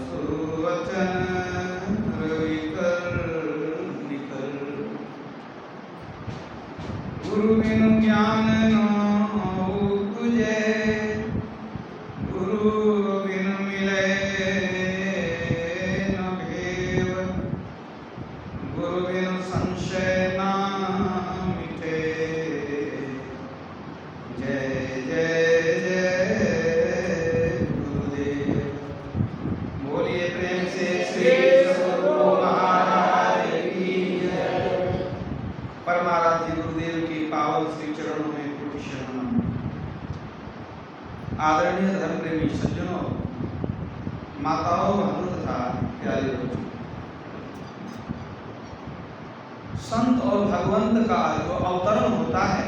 सुवचन रवि कर निकर। गुरु बिनु ज्ञान न उपजे, गुरु बिनु मिले न भेव, गुरु बिनु संशय न मिटे। जय जय जय गुरुदेव। बोलिए प्रेम से श्री सद्गुरु महाराज की जय। परमाराध्य गुरुदेव की पावन श्री चरणों में कोटि शरण। आदरणीय धर्म प्रेमी सज्जनों, माताओं, बहनों तथा प्यारे बच्चों, संत और भगवंत का जो अवतरण होता है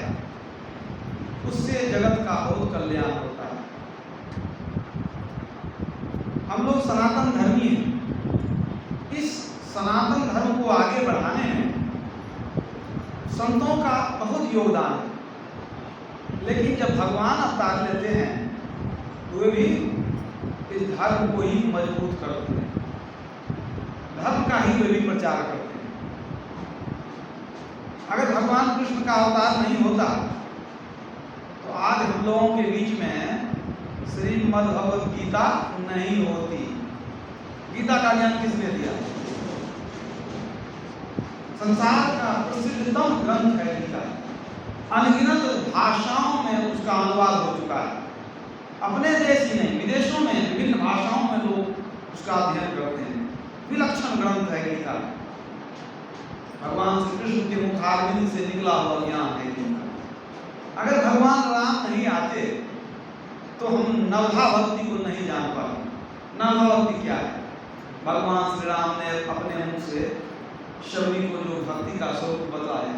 उससे जगत का बहुत कल्याण होता है। हम लोग सनातन धर्मी हैं। इस सनातन धर्म को आगे बढ़ाने में संतों का बहुत योगदान है, लेकिन जब भगवान अवतार लेते हैं तो वे भी इस धर्म को ही मजबूत करते हैं, धर्म का ही वे भी प्रचार करते हैं। अगर भगवान कृष्ण का अवतार नहीं होता तो आज हम लोगों के बीच में श्रीमद् भगवत गीता नहीं होती। गीता का ज्ञान किसने दिया? संसार का प्रसिद्धतम ग्रंथ है गीता। अनगिनत भाषाओं में उसका अनुवाद हो चुका है। अपने देश ही नहीं, विदेशों में विभिन्न भाषाओं में लोग उसका अध्ययन करते हैं। विलक्षण ग्रंथ है गीता। भगवान श्री कृष्ण के मुखारविंद से निकला हुआ ज्ञान है गीता। अगर भगवान राम नहीं आते तो हम नवधा भक्ति को नहीं जान पाते। नवधा भक्ति क्या है? भगवान श्री राम ने अपने मुंह से शबरी को जो भक्ति का स्वरूप बताया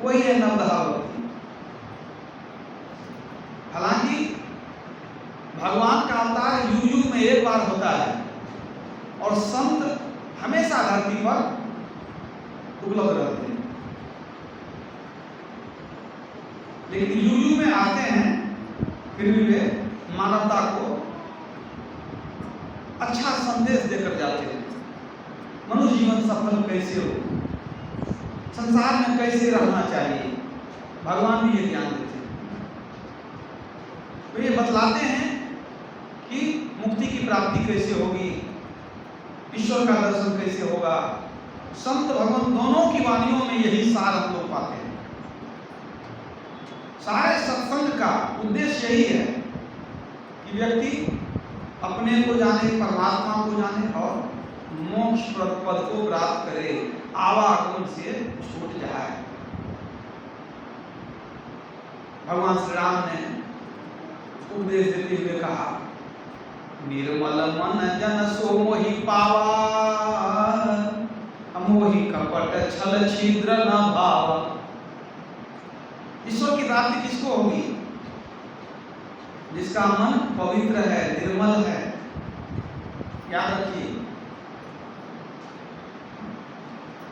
वही है नवधा भक्ति। हालांकि भगवान का अवतार युग युग में एक बार होता है और संत हमेशा धरती पर उपलब्ध रहते हैं, लेकिन युग युग में आते हैं फिर भी वे मानवता को अच्छा संदेश देकर जाते हैं। मनुष्य जीवन सफल कैसे हो, संसार में कैसे रहना चाहिए, भगवान भी ये ज्ञान देते हैं। तो ये बतलाते हैं कि मुक्ति की प्राप्ति कैसे होगी, ईश्वर का दर्शन कैसे होगा। संत भगवान दोनों की वाणियों में यही सार हम लोग पाते हैं। सारे सत्संग का उद्देश्य यही है कि व्यक्ति अपने को जाने, परमात्मा को जाने और मोक्ष पद को प्राप्त करे, आवागमन से छूट जाए। भगवान श्री राम ने उपदेश देते हुए कहा, निर्मल मन जन सो मोहि पावा, मोहि कपट छल छिद्र न भावा। ईश्वर की प्राप्ति किसको होगी? जिसका मन पवित्र है, निर्मल है। याद रखिए,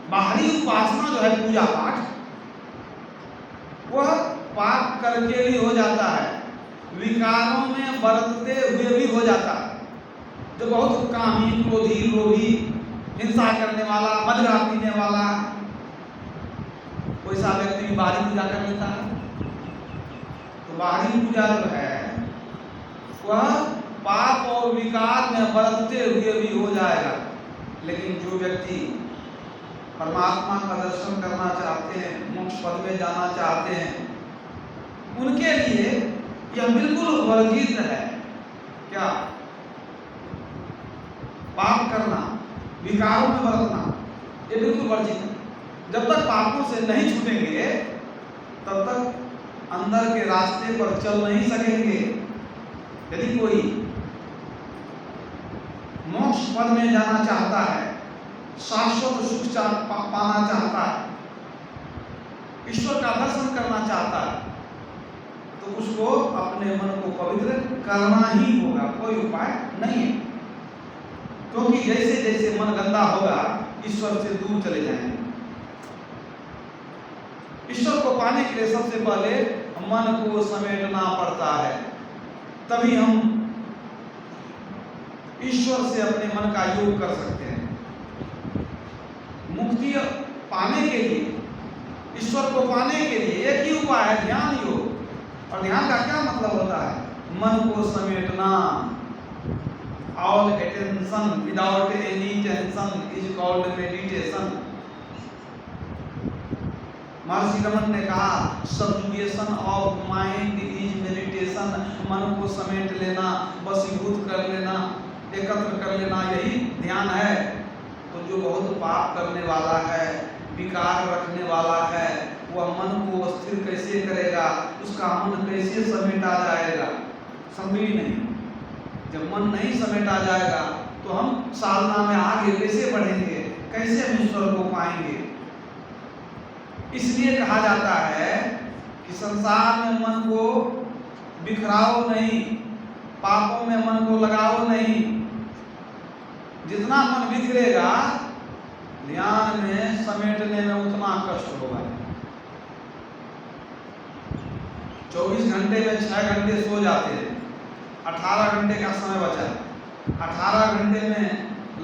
बाहरी उपासना जो है पूजा पाठ, वह पाप करके भी हो जाता है, विकारों में बरतते हुए भी हो जाता है। जो बहुत कामी, क्रोधी, लोभी, हिंसा करने वाला, मदिरा पीने वाला कोई सा व्यक्ति भी बाहरी पूजा कर लेता है, तो बाहरी पूजा जो है वह पाप और विकार में बरतते हुए भी हो जाएगा। लेकिन जो व्यक्ति परमात्मा का दर्शन करना चाहते हैं, मोक्ष पद में जाना चाहते हैं, उनके लिए यह बिल्कुल वर्जित है। क्या? पाप करना, विकारों में बरतना, ये बिल्कुल वर्जित है। जब तक पापों से नहीं छूटेंगे तब तक अंदर के रास्ते पर चल नहीं सकेंगे। यदि कोई मोक्ष पद में जाना चाहता है, शाश्वत सुख पाना चाहता है, ईश्वर का दर्शन करना चाहता है, तो उसको अपने मन को पवित्र करना ही होगा, कोई उपाय नहीं है। क्योंकि जैसे जैसे मन गंदा होगा ईश्वर से दूर चले जाएंगे। ईश्वर को पाने के लिए सबसे पहले मन को समेटना पड़ता है, तभी हम ईश्वर से अपने मन का योग कर सकते हैं। मुक्ति पाने के लिए, ईश्वर को पाने के लिए एक ही उपाय है, ध्यान योग। और ध्यान का क्या मतलब होता है? मन को समेटना। All attention without any tension is called meditation. Maharshi Raman ने कहा subjugation of mind is meditation. मन को समेट लेना, वशीभूत कर लेना, एकत्र कर लेना, यही ध्यान है। तो जो बहुत पाप करने वाला है, विकार रखने वाला है, वह मन को स्थिर कैसे करेगा? उसका मन कैसे समेटा जाएगा? संभव ही नहीं। जब मन नहीं समेटा जाएगा तो हम साधना में आगे कैसे बढ़ेंगे? कैसे हम ईश्वर को पाएंगे? इसलिए कहा जाता है कि संसार में मन को बिखराओ नहीं, पापों में मन को लगाओ नहीं। जितना मन बिखरेगा ध्यान में समेटने में उतना कष्ट होगा। 24 घंटे में 6 घंटे सो जाते हैं, 18 घंटे का समय बचा। 18 घंटे में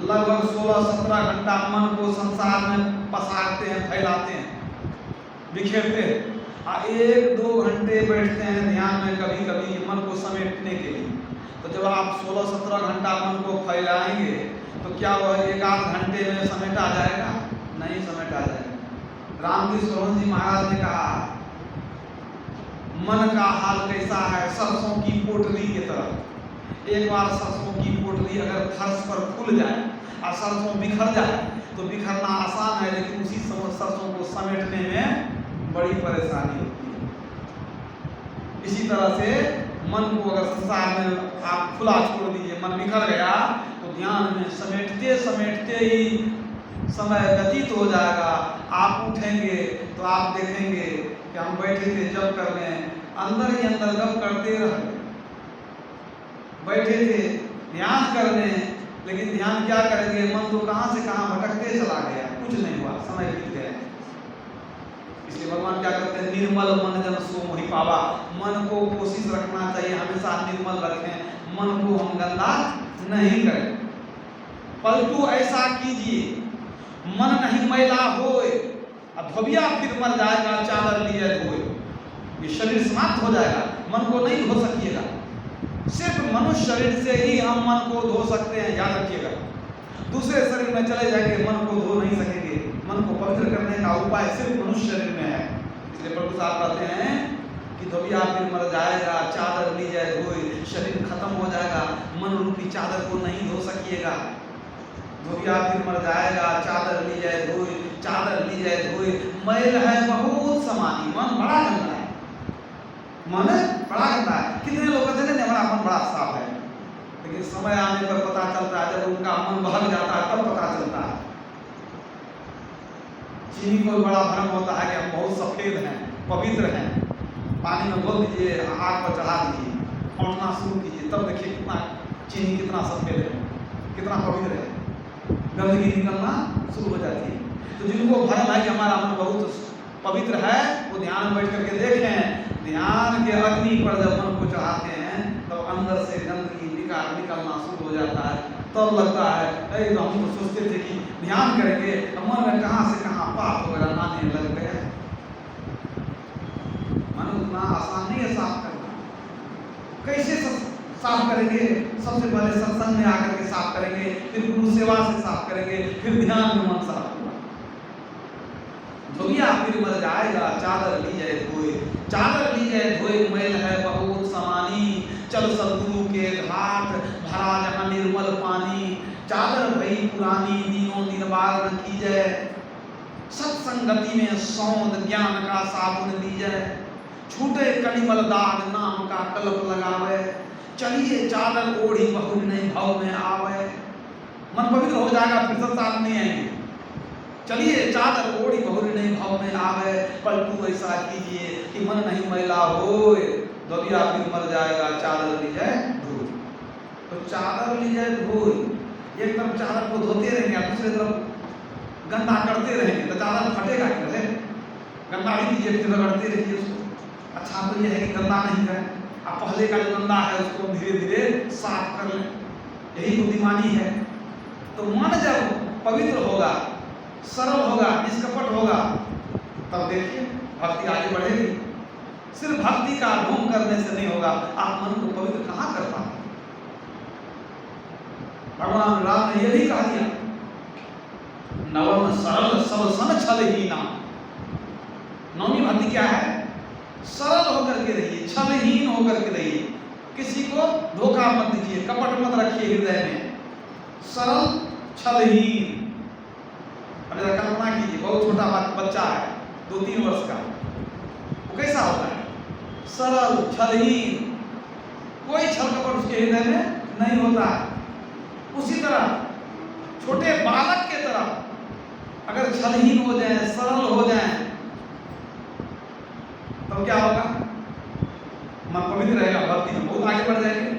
लगभग 16-17 घंटा मन को संसार में पसारते हैं, फैलाते हैं, बिखेरते हैं। 1-2 घंटे बैठते हैं ध्यान में कभी कभी मन को समेटने के लिए। तो जब आप 16-17 घंटा मन को फैलाएंगे तो क्या वह 1-8 घंटे में समेटा जाएगा? नहीं समेटा जाएगा। रामकृष्ण जी महाराज ने कहा मन का हाल कैसा है? सरसों की पोटली की तरह। एक बार सरसों की पोटली अगर फर्श पर खुल जाए और सरसों बिखर जाए तो बिखरना आसान है, लेकिन उसी समय सरसों को समेटने में बड़ी परेशानी होती है। इसी तरह से मन को अगर संसार में आप खुला छोड़ दीजिए, मन बिखर गया तो ध्यान में समेटते समेटते ही समय व्यतीत हो जाएगा। आप उठेंगे तो आप देखेंगे कि हम बैठे थे जब करने, अंदर ही अंदर जब करते रहे, बैठे थे ध्यान करने, लेकिन ध्यान क्या करेंगे? मन तो कहाँ से कहाँ भटकते चला गया, कुछ नहीं हुआ, समय बीत गया। इसलिए भगवान क्या करते हैं? निर्मल मन जन सो मोहि पावा। मन को कोशिश रखना चाहिए, हमेशा निर्मल रखें, मन को हम गंदा नहीं करें। परंतु ऐसा कीजिए मन नहीं मैला होए, अब धोबिया फिर मर जाएगा, चादर लिए धोए। ये शरीर समाप्त हो जाएगा, मन को नहीं धो सकिएगा। सिर्फ मनुष्य शरीर से ही हम मन को धो सकते हैं, याद रखिएगा। दूसरे शरीर में चले जाएंगे मन को धो नहीं सकेंगे। मन को पवित्र करने का उपाय सिर्फ मनुष्य शरीर में है। इसलिए प्रभु साहब कहते हैं कि धोबिया फिर मर जाएगा, चादर ली जाए धोए। शरीर खत्म हो जाएगा, मन रूपी चादर को नहीं धो सकिएगा। धोबिया फिर मर जाएगा, चादर ली जाए धोए, चादर ली जाए धोए। मैल है बहुत समानी, मन बड़ा गंदा है, मन बड़ा गंदा है। कितने लोग कहते हैं हमारा मन बड़ा साफ है, लेकिन समय आने पर पता चलता है, जब उनका मन बहक जाता है तब पता चलता है। चीनी को बड़ा भ्रम होता है कि हम बहुत सफेद हैं, पवित्र हैं। पानी में घोल दीजिए, आग पर चढ़ा दीजिए, फौंटना शुरू कीजिए, तब देखिए कितना चीनी कितना सफेद है, कितना पवित्र है। गंदगी निकलना शुरू हो जाती है। तो जिनको भ्रम है कि हमारा मन बहुत पवित्र है, वो ध्यान में बैठ करके देखें। ध्यान के अग्नि पर जब मन को चढ़ाते हैं तो अंदर से गंदगी विकार निकलना शुरू हो जाता है। तब लगता है अरे तो हम तो सोचते थे कि ध्यान करेंगे तो मन में कहाँ से कहाँ पाप वगैरह आने लग गए। मन उतना आसान नहीं है साफ करना। कैसे साफ करेंगे? सबसे पहले सत्संग में आकर के साफ करेंगे, फिर गुरु सेवा से साफ करेंगे, फिर ध्यान में मन साफ होगा। धोबिया फिर मर जाएगा, चादर ली जाए धोए। चादर ली जाए धोए, मैल है बहुत समानी। चल सतगुरु के घाट, भरा जहाँ निर्मल पानी। चादर भई पुरानी, दिनों दिन बार न की जाए। सत्संगति में सौंद ज्ञान का साबुन दी जाए। छूटे कलिमल दाग, नाम का कलप लगावे। चलिए चादर ओढ़ी, बहु नहीं भाव में आवे। मन पवित्र हो जाएगा, फिर संसार नहीं आएंगे। चलिए चादर ओढ़ी, बहु नहीं भाव में आवे। परंतु ऐसा कीजिए कि मन नहीं मैला होए। धोबिया फिर मर जाएगा, चादर ली जाए धोए। तो चादर ली जाए धोए, एक तरफ चादर को धोते रहेंगे, दूसरी तरफ गंदा करते रहेंगे तो चादर फटेगा कैसे? गंदा ही कीजिए, फिर रगड़ते रहिए उसको। अच्छा तो यह है कि गंदा नहीं करें, अब पहले का जो गंदा है उसको धीरे धीरे साफ कर लें। यही बुद्धिमानी है। तो मन जब पवित्र होगा, सरल होगा, निष्कपट होगा, तब देखिए भक्ति आगे बढ़ेगी। सिर्फ भक्ति का ढोंग करने से नहीं होगा, आप मन को पवित्र कहाँ कर पाएंगे। भगवान राम ने यह भी कहा दिया, नवम सरल सब सन छलहीना। नवमी भक्ति क्या है? सरल होकर के रहिए, छलहीन होकर के रहिए, किसी को धोखा मत दीजिए, कपट मत रखिए हृदय में, सरल छलहीन। अगर कल्पना कीजिए बहुत छोटा बच्चा है 2-3 वर्ष का, वो कैसा होता है? सरल छलहीन, कोई छल कपट उसके हृदय में नहीं होता है। उसी तरह छोटे बालक के तरह अगर छलहीन हो जाए, सरल हो जाए, तब क्या होगा? मन पवित्र रहेगा, भक्ति में बहुत आगे बढ़ जाएंगे।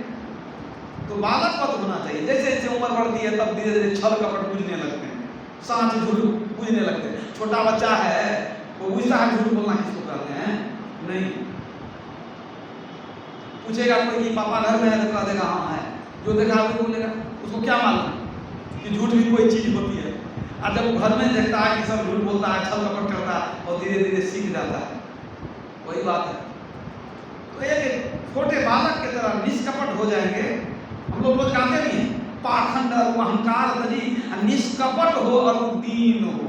तो बालक मत होना चाहिए। जैसे जैसे उम्र बढ़ती है तब धीरे धीरे छल कपट बुझने लगते हैं, सांच झूठ बुझने लगते हैं। छोटा बच्चा है वो बुझता है झूठ बोलना किसको कहते हैं? नहीं। पूछेगा कोई कि पापा घर में है, तो कह देगा हाँ है, जो देखा वो बोलेगा। उसको क्या मालूम कि झूठ भी कोई चीज होती है। और जब घर में देखता है कि सब झूठ बोलता है, छल कपट करता है, और धीरे धीरे सीख जाता है। वही बात है। तो एक छोटे बालक की तरह निष्कपट हो जाएंगे। हम लोग रोज गाते भी हैं, पाखंड और अहंकार तजी निष्कपट हो और दीन हो।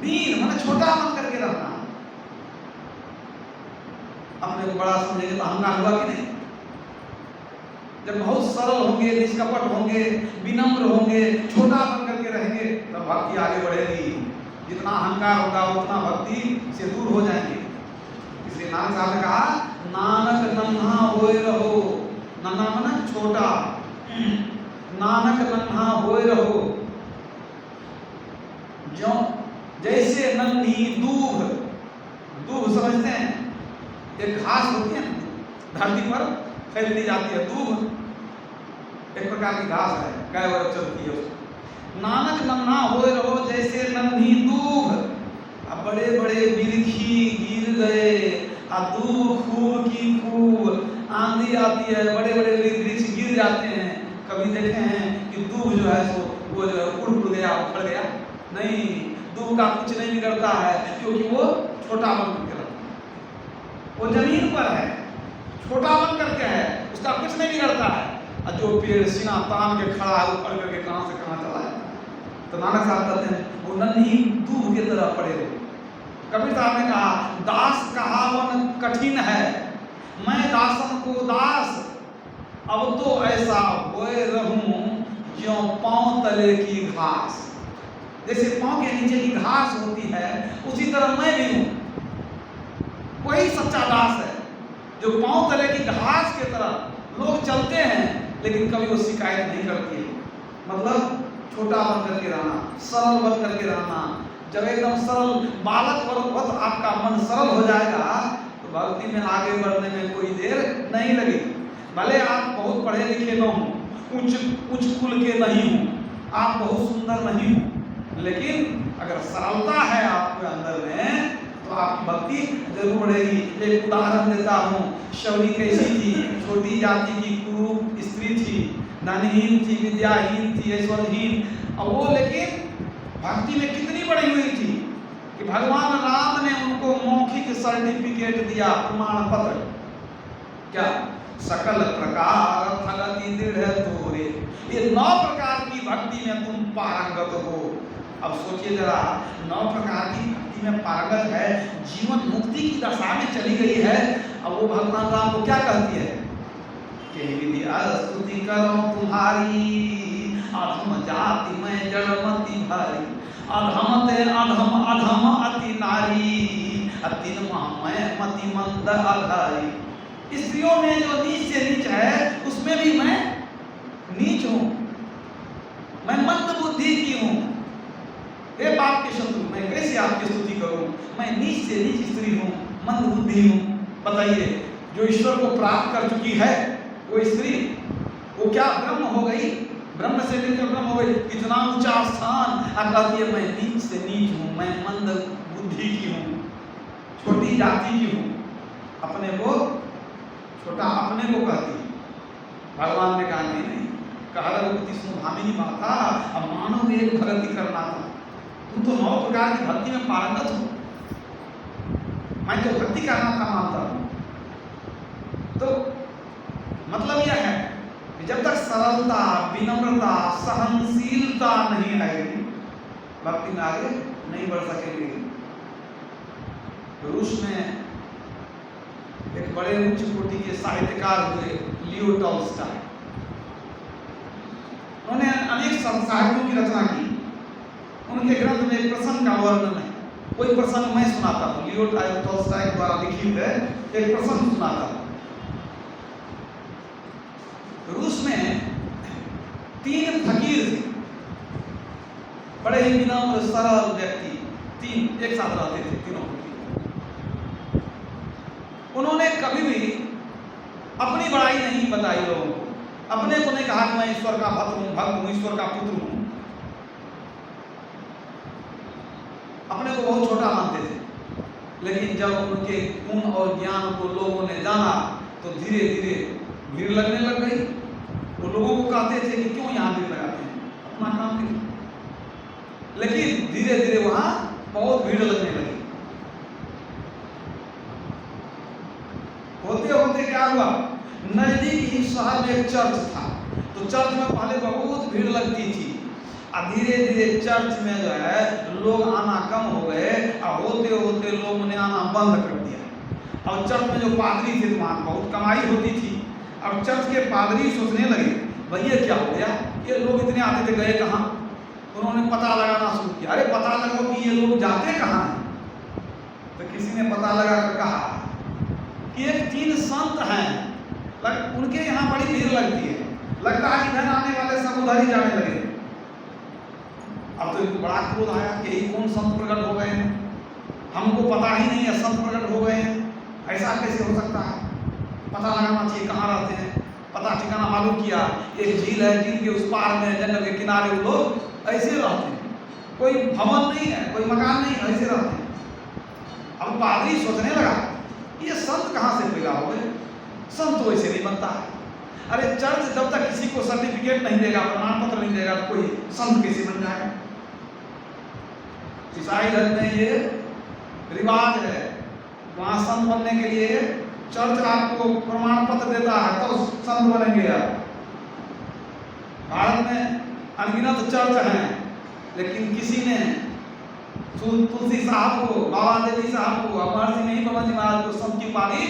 दीन माने छोटा मन करके रहना। अपने को बड़ा समझेंगे तो अहंकार हुआ कि नहीं? जब बहुत सरल होंगे, निष्कपट होंगे, विनम्र होंगे, छोटा बन करके रहेंगे, तब भक्ति आगे बढ़ेगी। जितना अहंकार होगा उतना भक्ति से दूर हो जाएंगे। इसलिए नानक साहब ने कहा, नानक नन्हा होए रहो। नन्हा माना छोटा, नानक नन्हा होए रहो। जो जैसे नन्ही दूब, दूब समझते हैं? एक घास होती है धरती पर फैल दी जाती है। दूब एक प्रकार की घास है, गाय वगैरह चलती है उसको। नानक नन्हा होए रहो जैसे नन्ही दूब। अब बड़े बड़े बिरखी गिर गए, अब दूब खूब की खूब आंधी आती है, बड़े बड़े वृक्ष गिर जाते हैं। कभी देखे हैं कि दूब जो है सो वो जो है उड़ गया, उखड़ गया? नहीं, दूब का कुछ नहीं बिगड़ता है, क्योंकि वो छोटा बन करके रहता है। वो जमीन पर है, छोटा बन करके है, उसका कुछ नहीं बिगड़ता है। और जो पेड़ सीना तान के खड़ा है, उखड़ करके कहां से कहां चला है। तो नानक साहब कहते हैं वो नन्ही दूब की तरह पड़े रहो। कबीर साहब ने कहा, दास कहावन कठिन है, मैं दासन को दास, अब तो ऐसा होए रहूं ज्यों पांव तले की घास। जैसे पांव के नीचे की घास होती है, उसी तरह मैं भी हूं। वही सच्चा दास है जो पांव तले की घास की तरह लोग चलते हैं, लेकिन कभी वो शिकायत नहीं करती है। मतलब छोटा बन करके रहना, सरल बन करके रहना। जब एकदम सरल बालक वक्त आपका मन सरल हो जाएगा, तो भक्ति में आगे बढ़ने में कोई देर नहीं लगेगी। भले आप बहुत पढ़े लिखे न हो, उच्च कुल के नहीं हो, आप बहुत सुंदर नहीं हो, लेकिन अगर सरलता है आपके अंदर में, तो आपकी भक्ति जरूर बढ़ेगी। एक उदाहरण देता हूँ, शबरी कैसी थी? छोटी जाति की कुरूप स्त्री थी, धनहीन थी, विद्याहीन थी, ऐश्वर्यहीन। और वो लेकिन भक्ति में कितनी बड़ी हुई थी कि भगवान राम ने उनको मौखिक सर्टिफिकेट दिया, प्रमाण पत्र। क्या? सकल प्रकार फलति दृढ़ तोरे। ये 9 प्रकार की भक्ति में तुम पारंगत हो। अब सोचिए जरा, 9 प्रकार की भक्ति में पारंगत है, जीवन मुक्ति की दशा में चली गई है। अब वो भगवान राम को क्या कहती है कि विधि स्तुति करो तुम्हारी, अधम जाति में जड़मति भारी, अधम ते अधम अधम अति नारी, अति मैं मति मंद अघारी। स्त्रियों में जो नीच से नीच है, उसमें भी मैं नीच हूं, मैं मंद बुद्धि की हूं। हे पाप के शत्रु, मैं कैसे आपकी स्तुति करूं? मैं नीच से नीच स्त्री हूं, मंद बुद्धि हूं। बताइए, जो ईश्वर को प्राप्त कर चुकी है वो स्त्री, वो क्या ब्रह्म हो गई? ब्रह्म से लेकर ब्रह्म हो गई, इतना ऊंचा स्थान। अब कहती है मैं नीच से नीच हूं, मैं मंद बुद्धि की हूं, छोटी जाति की हूं। अपने को छोटा अपने को कहती है। भगवान ने कहा नहीं, कहा रघुपति सुनो भामिनी माता, अब मानव एक भक्ति करना था, तुम तो 9 प्रकार की भक्ति में पारंगत हो, मैं तो भक्ति करना था मानता हूं। तो मतलब यह है कि जब तक सरलता, विनम्रता, सहनशीलता नहीं आएगी, भक्ति में आगे नहीं बढ़ सकेंगे। रूस में एक बड़े उच्च कोटि के साहित्यकार हुए लियो टॉल्स्टॉय। उन्होंने अनेक साहित्यों की रचना की। उनके ग्रंथ में एक प्रसंग का वर्णन है। कोई प्रसंग मैं सुनाता हूँ, लियो टॉल्स्टॉय के द्वारा लिखित है, एक प्रसंग सुनाता हूँ। रूस में 3 फकीर थे, बड़े ही विनम्र सरल व्यक्ति, 3 एक साथ रहते थे, तीनों फकीर। उन्होंने कभी भी अपनी बड़ाई नहीं बताई लोगों को, अपने को नहीं कहा कि मैं ईश्वर का भक्त हूं, ईश्वर का पुत्र हूं। अपने को बहुत छोटा मानते थे, लेकिन जब उनके गुण और ज्ञान को लोगों ने जाना तो धीरे धीरे भीड़ लगने लग गई। वो लोगों को कहते थे कि क्यों यहाँ भीड़ लगाते हैं, अपना काम करिए। लेकिन धीरे धीरे वहां बहुत भीड़ लगने लगी। होते होते क्या हुआ, नजदीक ही शहर में एक चर्च था, तो चर्च में पहले बहुत भीड़ लगती थी, और धीरे धीरे चर्च में जो है लोग आना कम हो गए, और होते होते लोगों ने आना बंद कर दिया। और चर्च में जो पादरी थे वहां बहुत कमाई होती थी। अब चर्च के पादरी सोचने लगे भैया क्या हो गया, ये लोग इतने आते थे, गए कहाँ। उन्होंने पता लगाना शुरू किया, अरे पता लगाओ कि ये लोग जाते कहाँ हैं। तो किसी ने पता लगा कर कहा कि एक 3 संत हैं, उनके यहाँ बड़ी भीड़ लगती है, लगता है कि इधर आने वाले सब उधर ही जाने लगे। अब तो इनको बड़ा क्रोध आया कि ये कौन संत प्रकट हो गए हैं, हमको पता ही नहीं है संत प्रकट हो गए हैं, ऐसा कैसे हो सकता है, पता लगाना चाहिए कहाँ रहते हैं। पता ठिकाना मालूम किया, एक झील है, झील के उस पार में जंगल के किनारे वो लोग ऐसे रहते हैं, कोई भवन नहीं है, कोई मकान नहीं है, ऐसे रहते हैं। अब पादरी सोचने लगा ये संत कहाँ से पैदा हो गए, संत वैसे नहीं बनता है। अरे चर्च जब तक किसी को सर्टिफिकेट नहीं देगा, प्रमाण पत्र नहीं देगा, तो कोई संत कैसे बन जाएगा। ईसाई धर्म में ये रिवाज है, वहां संत बनने के लिए चर्च आपको प्रमाण पत्र देता है तो संत बनेंगे आप। भारत में अनगिनत चर्च हैं, लेकिन किसी ने तुलसी साहब को, बाबा देवी साहब को, महर्षि नहीं पवन जी महाराज को संत की उपाधि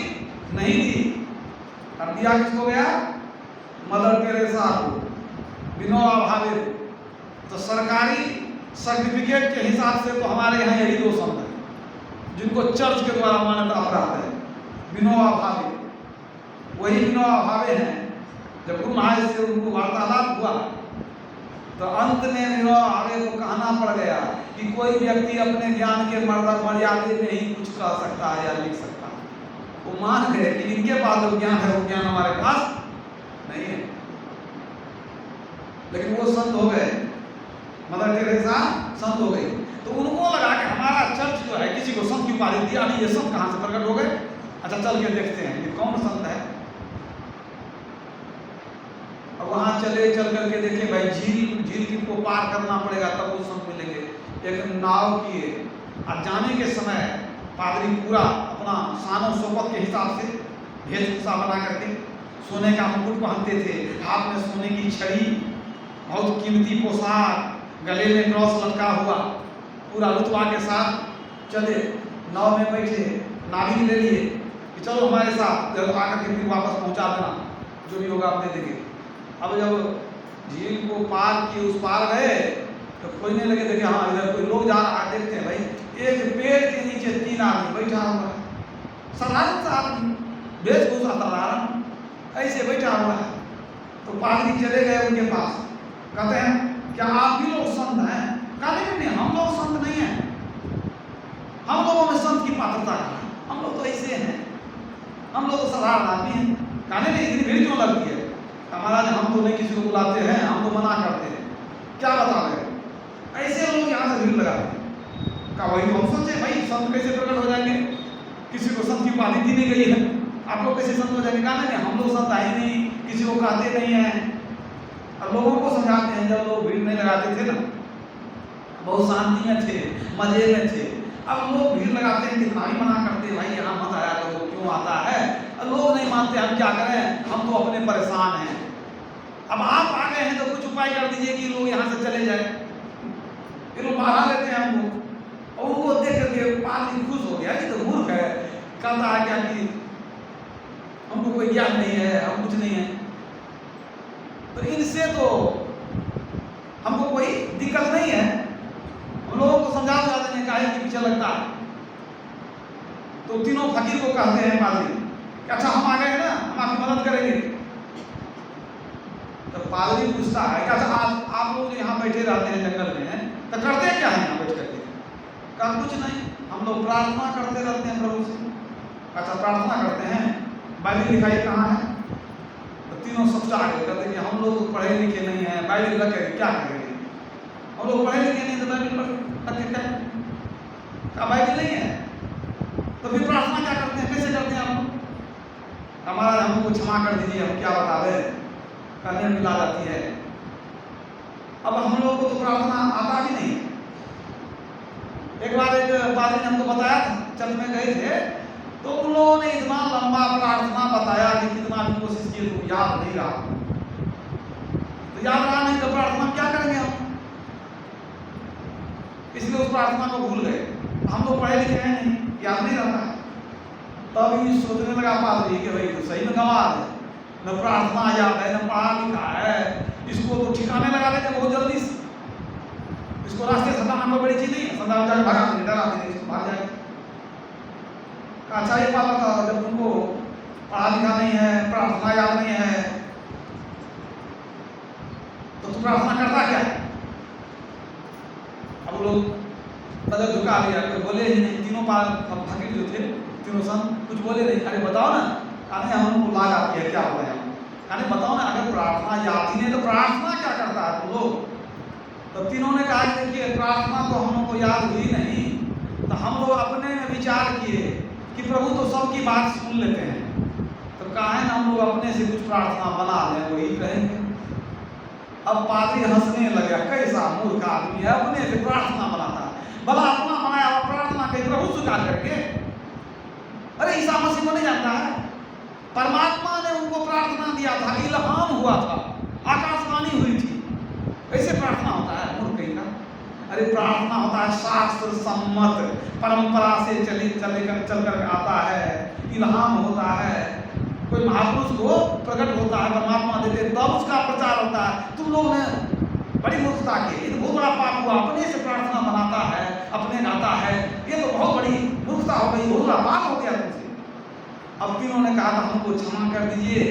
नहीं दी। अब दिया किसको गया, मदर टेरेसा को, विनोबा भावे। तो सरकारी सर्टिफिकेट के हिसाब से तो हमारे यहाँ यही 2 संत हैं जिनको चर्च के द्वारा मान्यता प्राप्त है, विनोबा भावे। वही विनोबा भावे हैं। जब गुरु महाराज से उनको वार्तालाप हुआ तो अंत में विनोबा भावे को कहना पड़ गया कि कोई व्यक्ति अपने ज्ञान के मर्यादे में ही कुछ कह सकता है या लिख सकता है। वो मान गए कि इनके पास जो ज्ञान है वो ज्ञान हमारे पास नहीं है। लेकिन वो संत हो गए, मदर टेरेसा संत हो गई। तो उनको लगा कि हमारा चर्च जो है किसी को संत की उपाधि दिया नहीं, ये संत कहाँ से प्रकट हो गए। अच्छा चल के देखते हैं ये कौन संत है। अब वहां चले, चल करके देखे भाई झील को पार करना पड़ेगा तब वो संत मिलेंगे। एक नाव किए, और जाने के समय पादरी पूरा अपना शानो शौकत के हिसाब से वेशभूषा बना करके सोने का मुकुट पहनते थे, हाथ में सोने की छड़ी, बहुत कीमती पोशाक, गले में क्रॉस लटका हुआ, पूरा रुतबा के साथ चले। नाव में बैठे, नाविक ले लिए कि चलो हमारे साथ, जब आकर के फिर वापस पहुंचा देना, जो भी होगा आप दे देंगे। अब जब झील को पार किए, उस पार गए तो खोजने लगे, देखे हाँ इधर कोई लोग जा रहा है। देखते हैं भाई एक पेड़ के नीचे 3 आदमी बैठा हुआ है, साधारण सा आदमी, वेशभूषा साधारण, ऐसे बैठा हुआ है। तो पादरी चले गए उनके पास, कहते हैं क्या आप भी लोग संत हैं। कहा नहीं, हम लोग संत नहीं हैं, हम लोगों में संत की पात्रता है, हम लोग तो ऐसे हैं, हम लोग तो साधारण आदमी हैं। कहने नहीं इतनी भीड़ क्यों लगती है। महाराज हम तो नहीं किसी को बुलाते हैं, हम तो मना करते हैं, क्या बता रहे ऐसे लोग यहाँ से भीड़ लगाते हैं। कहा वही तो हम सोचे भाई संत कैसे प्रकट हो जाएंगे, किसी को संत की उपाधि दी नहीं गई है, आप लोग कैसे संत हो जाएंगे। कहा नहीं हम लोग संत आए नहीं, किसी को कहते नहीं हैं। और लोगों को समझाते हैं। जब लोग भीड़ नहीं लगाते थे ना, बहुत शांति में थे, मजे में थे। अब लोग भीड़ लगाते हैं, कितना ही मना करते, भाई यहाँ मत आया करो, क्यों आता है। लोग नहीं मानते, हम क्या करें, हम तो अपने परेशान हैं। अब आप आ गए हैं तो कुछ उपाय कर दीजिए कि लोग यहाँ से चले जाए। ये लोग बढ़ा लेते हैं हमको, और उनको देख करके पादरी खुश हो गया कि तो मूर्ख है, कहता है क्या कि हमको कोई ज्ञान नहीं है, हम कुछ नहीं है। तो इनसे तो हमको कोई दिक्कत नहीं है, हम लोगों को समझा देते हैं काहे के पीछे लगता है। तो तीनों फकीर को कहते हैं पादरी कि अच्छा हम आ गए हैं ना, हम आपकी मदद करेंगे। तो पादरी पूछता है कि अच्छा आज आप लोग यहाँ बैठे रहते हैं जंगल में, तो करते क्या है यहाँ बैठ करके। कहा कुछ नहीं, हम लोग प्रार्थना करते रहते हैं प्रभु से। अच्छा प्रार्थना करते हैं, बाइबल लिखाई कहाँ है। तो तीनों सबसे आगे कहते हैं कि हम लोग तो पढ़े लिखे नहीं हैं, बाइबल रख के क्या करेंगे, हम लोग पढ़े लिखे नहीं तो बाइबल रख के क्या। कहा बाइबल नहीं है तो फिर प्रार्थना क्या करते हैं, कैसे करते हैं आप लोग। हमारा हमको क्षमा कर दीजिए, हम क्या बता रहे, करने में मिला जाती है। अब हम लोग को तो प्रार्थना आता भी नहीं। एक बार एक पादरी ने हमको बताया था, चर्च में गए थे, तो उन लोगों ने इतना लंबा प्रार्थना बताया कि कितना भी कोशिश की तो याद नहीं रहा। तो याद रहा नहीं तो प्रार्थना क्या करेंगे हम, इसलिए उस प्रार्थना को भूल गए। हम लोग पढ़े लिखे हैं नहीं, याद नहीं रहता है। तब ये सोचने लगा पादरी कि भाई तो सही में गंवार है, न प्रार्थना याद है, न पढ़ा लिखा है, इसको तो ठिकाने लगा देंगे बहुत जल्दी से। इसको रास्ते से हटाना कोई बड़ी चीज नहीं है, संदाल जाके भगा देंगे, डरा देंगे, इसको भाग जाएगा। अच्छा ये बात बताओ, जब तुमको पढ़ा लिखा नहीं है, प्रार्थना याद नहीं है, तो तुम प्रार्थना करता क्या है। अब लोग नजर झुका लिया, कोई बोले ही नहीं। तीनों फकीर जो थे, तीनों संत कुछ बोले नहीं। अरे बताओ ना, कहने हमको लाग आती है, क्या होता है। कहने बताओ ना, अगर प्रार्थना याद ही नहीं तो प्रार्थना क्या करता है तुम लोग। तो तीनों ने कहा कि देखिए प्रार्थना तो हम लोग को याद हुई नहीं, तो हम लोग अपने में विचार किए कि प्रभु तो सबकी बात सुन लेते हैं, तो कहा है ना हम लोग अपने से कुछ प्रार्थना बना लें, वही कहेंगे। अब पादरी हंसने लगे, कैसा मूर्ख आदमी है, अपने से प्रार्थना बनाता है, भला अपना बनाया हुआ प्रार्थना कहीं प्रभु स्वीकार करके। अरे ईसा मसीह को नहीं जानता है, परमात्मा ने उनको प्रार्थना दिया था, इल्हाम हुआ था, आकाशवाणी हुई थी, ऐसे प्रार्थना होता है मूर्ख कहीं का। अरे प्रार्थना होता है शास्त्र सम्मत, परंपरा से चल कर आता है, इल्हाम होता है, कोई महापुरुष को प्रकट होता है, परमात्मा देते तब उसका प्रचार होता है। तुम लोग ने बड़ी मूर्खता की, ये तो बहुत बड़ा पाप हुआ, अपने से प्रार्थना बनाता है, अपने गाता है, ये तो बहुत बड़ी मूर्खता हो गई, बहुत बड़ा पाप हो गया तुमसे। अब तीनों ने कहा था हमको क्षमा कर दीजिए,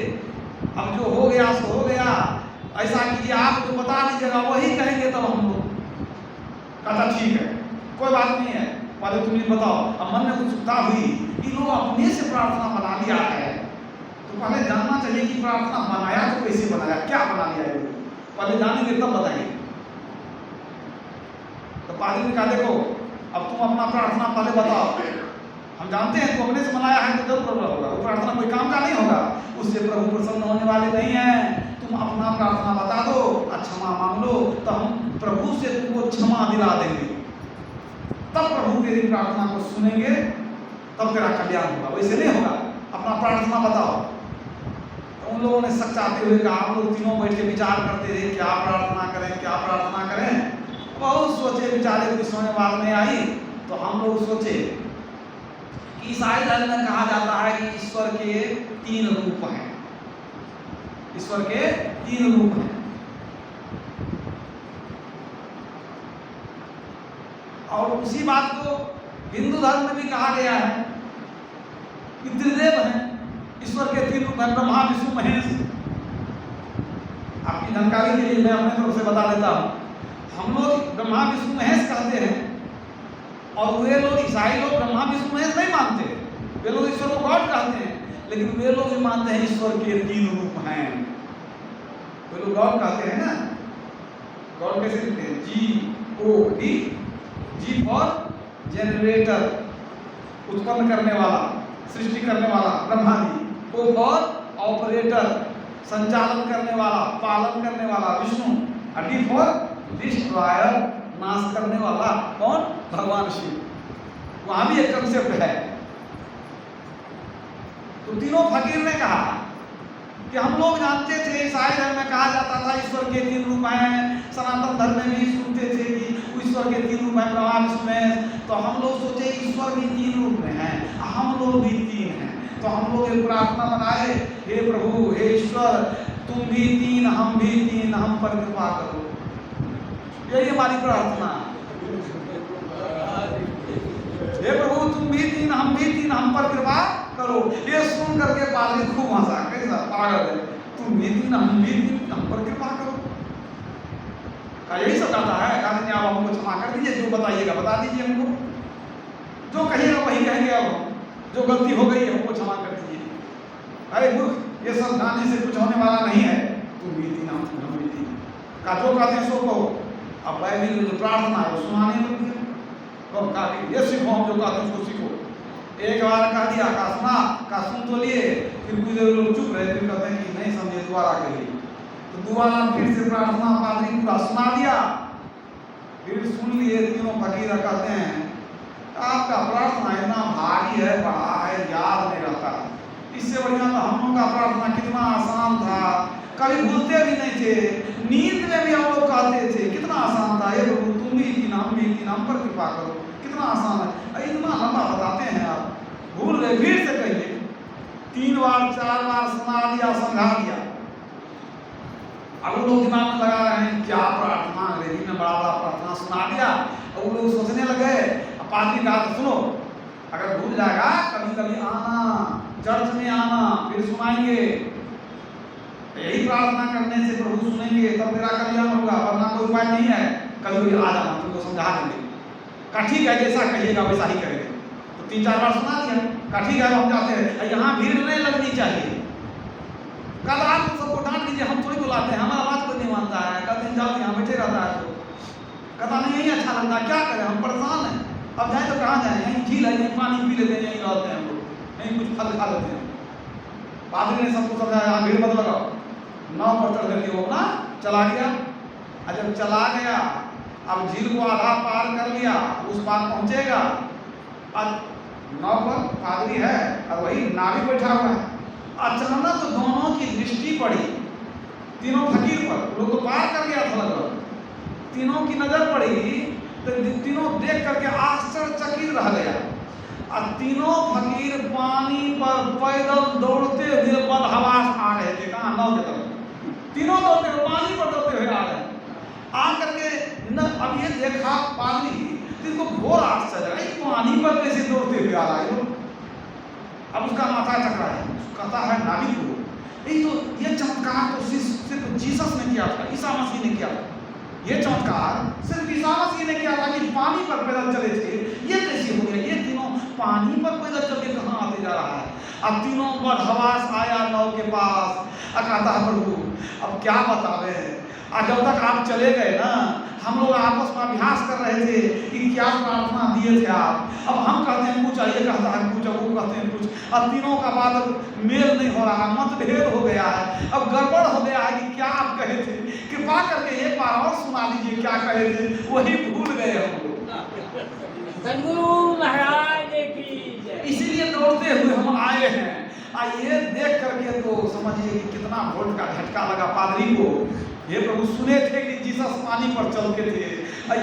अब जो हो गया सो हो गया, ऐसा कीजिए आप जो बता दीजिएगा वही कहेंगे तब हम लोग। कहा ठीक है, कोई बात नहीं है, पहले तुम ये बताओ। अब मन में कुछ उत्सुकता हुई कि लोग अपने से प्रार्थना बना लिया है, तो पहले जानना चाहिए कि प्रार्थना बनाया तो कैसे बनाया, क्या बना लिया है, पहले जानेंगे तब बताएंगे। तो पादरी ने कहा देखो अब तुम अपना प्रार्थना पहले बताओ, हम जानते हैं तुम अपने से मनाया है तो जरूर प्रभु होगा, वो प्रार्थना कोई काम का नहीं होगा, उससे प्रभु प्रसन्न होने वाले नहीं हैं। तुम अपना प्रार्थना बता दो, क्षमा मांग लो, तो हम प्रभु से तुमको क्षमा दिला देंगे, तब प्रभु तेरी प्रार्थना को सुनेंगे, तब तेरा कल्याण होगा, वैसे नहीं होगा। अपना प्रार्थना बताओ। तो उन लोगों ने सच्चाते हुए कहा, हम लोग तीनों बैठ के विचार करते रहे क्या प्रार्थना करें, क्या प्रार्थना करें। बहुत सोचे विचारे, कुछ समझ बात नहीं आई। तो हम लोग सोचे कि ईसाई धर्म में कहा जाता है कि ईश्वर के 3 रूप हैं, ईश्वर के 3 रूप हैं। और उसी बात को हिंदू धर्म में भी कहा गया है कि त्रिदेव हैं, ईश्वर के 3 रूप हैं, ब्रह्मा विष्णु महेश। आपकी जानकारी के लिए मैं अपने तरफ से बता देता हूँ, हम लोग ब्रह्मा विष्णु महेश कहते हैं, और वे लोग ईसाई लोग ब्रह्मा विष्णु महेश नहीं मानते, वे लोग ईश्वर को गॉड कहते हैं, लेकिन वे लोग भी मानते हैं ईश्वर के 3 रूप हैं। वे लोग गॉड कहते हैं ना, गॉड कैसे लिखते हैं, G-O-D, G फॉर जनरेटर, उत्पन्न करने वाला, सृष्टि करने वाला Brahma ji, O for operator, संचालन करने वाला, पालन करने वाला विष्णु, डी फॉर डिस्ट्रॉयर, नाश करने वाला कौन? भगवान शिव। वहां भी एक कंसेप्ट है। तो तीनों फकीर ने कहा कि हम लोग जानते थे, ईसाई धर्म में कहा जाता था ईश्वर के 3 रूप हैं, सनातन धर्म में भी सुनते थे कि ईश्वर के 3 रूप हैं, ब्रह्मा विष्णु महेश। तो हम लोग सोचे ईश्वर भी 3 रूप में हैं, हम लोग भी 3 हैं। तो हम लोग एक प्रार्थना बनाए, हे प्रभु, हे ईश्वर, तुम भी 3, हम भी 3, हम पर कृपा करो। यही हमारी प्रार्थना। हे प्रभु, तुम भी 3, हम भी 3, हम पर कृपा करो। ये सुन करके पादरी खूब हंसा, कैसा पागल है, तुम भी 3, हम भी 3, हम पर कृपा करो। का यही सब कहता है? कहते हैं आप हमको क्षमा कर दीजिए, जो बताइएगा बता दीजिए हमको, जो कहिएगा वही कहेंगे। अब जो गलती हो गई है हमको क्षमा कर दीजिए। अरे मूर्ख, ये सब जाने से कुछ होने वाला नहीं है, तुम भी 3, हम भी 3 का जो कहते हैं सो कहो। अब बाइबल में जो प्रार्थना है वो सुनाने लग गया। कब का ये सीखो, हम जो कहते हैं उसको सीखो। एक बार कह दिया, का सुना, का सुन तो लिए, फिर कुछ देर लोग चुप रहे, फिर कहते हैं कि नहीं समझे, दोबारा कहिए। तो दोबारा फिर से प्रार्थना पादरी पूरा सुना दिया, फिर सुन लिए। तीनों फकीर कहते हैं आपका प्रार्थना इतना भारी है, बड़ा है, याद नहीं रहता। इससे बढ़िया तो हम लोग का प्रार्थना कितना आसान था, कभी भूलते भी नहीं थे, नींद में भी हम लोग कहते थे, कितना आसान था। ये प्रभु, तुम भी 3, हम भी 3, हम पर कृपा करो, कितना आसान है। इतना लंबा बताते हैं आप, भूल गए, फिर से कहिए। 3 बार 4 बार सुना दिया, समझा दिया। अब वो लोग दिमाग में लगा रहे हैं क्या प्रार्थना, अंग्रेजी में बड़ा बड़ा प्रार्थना सुना दिया। अब वो लोग सोचने लगे। अब पादरी कहा तो सुनो, अगर भूल जाएगा कभी कभी आना, चर्च में आना, फिर सुनाएंगे। यही प्रार्थना करने से प्रभु सुनेंगे, तब मेरा कल्याण होगा, वरना कोई उपाय नहीं है। कभी आ जाना, तुमको समझा देंगे। का ठीक है, जैसा कहिएगा वैसा ही करेंगे। तो 3-4 बार सुना दिया, का ठीक है, हम जाते हैं। यहाँ भीड़ नहीं लगनी चाहिए। कल आप सबको डांट दीजिए, हम थोड़ी बुलाते हैं, हमारा बात कोई नहीं मानता है। कहते हैं जाओ, यहाँ बैठे रहता है, तो कहता नहीं यही अच्छा लगता, क्या करें, हम परेशान हैं। अब जाए तो कहाँ जाए, यहीं झील है, यहीं पानी पी लेते हैं, यहीं रहते हैं हम लोग, यहीं कुछ फल खा लेते हैं। पादरी ने सबको समझाया, यहाँ भीड़ मत लगाओ। 9 पर चढ़ करके वो अपना चला गया। और जब चला गया, अब झील को आधा पार कर लिया, उस पार पहुंचेगा। अब 9 पर पादरी है और वही नाविक बैठा हुआ है। अचानक तो दोनों की दृष्टि पड़ी तीनों फकीर पर। लोग तो पार कर गया था लगभग, तीनों की नजर पड़ी तो तीनों देख करके आश्चर्यचकित रह गया। और तीनों फकीर पानी पर पैदल दौड़ते हुए बदहवास आ रहे थे। कहाँ? नाव की तरफ। तीनों दौड़ते हुए, पानी पर दौड़ते हुए आ रहे। आ करके न अब ये देखा पादरी, इसको घोर आश्चर्य, पानी पर कैसे दौड़ते हुए आ रहा है। अब उसका माथा चकरा है, कहता है नाविक को, यही तो ये चमत्कार तो सिर्फ जीसस ने किया था, ईसा मसीह ने किया था। ये चमत्कार सिर्फ ईसा मसीह ने किया था कि पानी पर पैदल चले थे। ये कैसे हो गया? ये तीनों पानी पर पैदल चल के कहाँ आते जा रहा है? अब तीनों बदहवास आया नाव के पास। कहता है प्रभु अब क्या बतावे, जब तक आप चले गए ना, हम लोग आपस में अभ्यास कर रहे थे कि क्या प्रार्थना दिए थे आप। अब हम कहते हैं कुछ, ये कहता है कुछ, वो कहते हैं कुछ। अब तीनों का बात मेल नहीं हो रहा, मतभेद हो गया है। अब गड़बड़ हो गया है कि क्या आप कहे थे, कृपा करके एक बार और सुना दीजिए क्या कहे थे, वही भूल गए हम लोग। सद्गुरु महाराज की जय। इसीलिए दौड़ते हुए हम आए हैं। ये देख करके तो समझिए कि कितना वोल्ट का झटका लगा पादरी को। ये प्रभु सुने थे कि जीसस पानी पर चलते थे,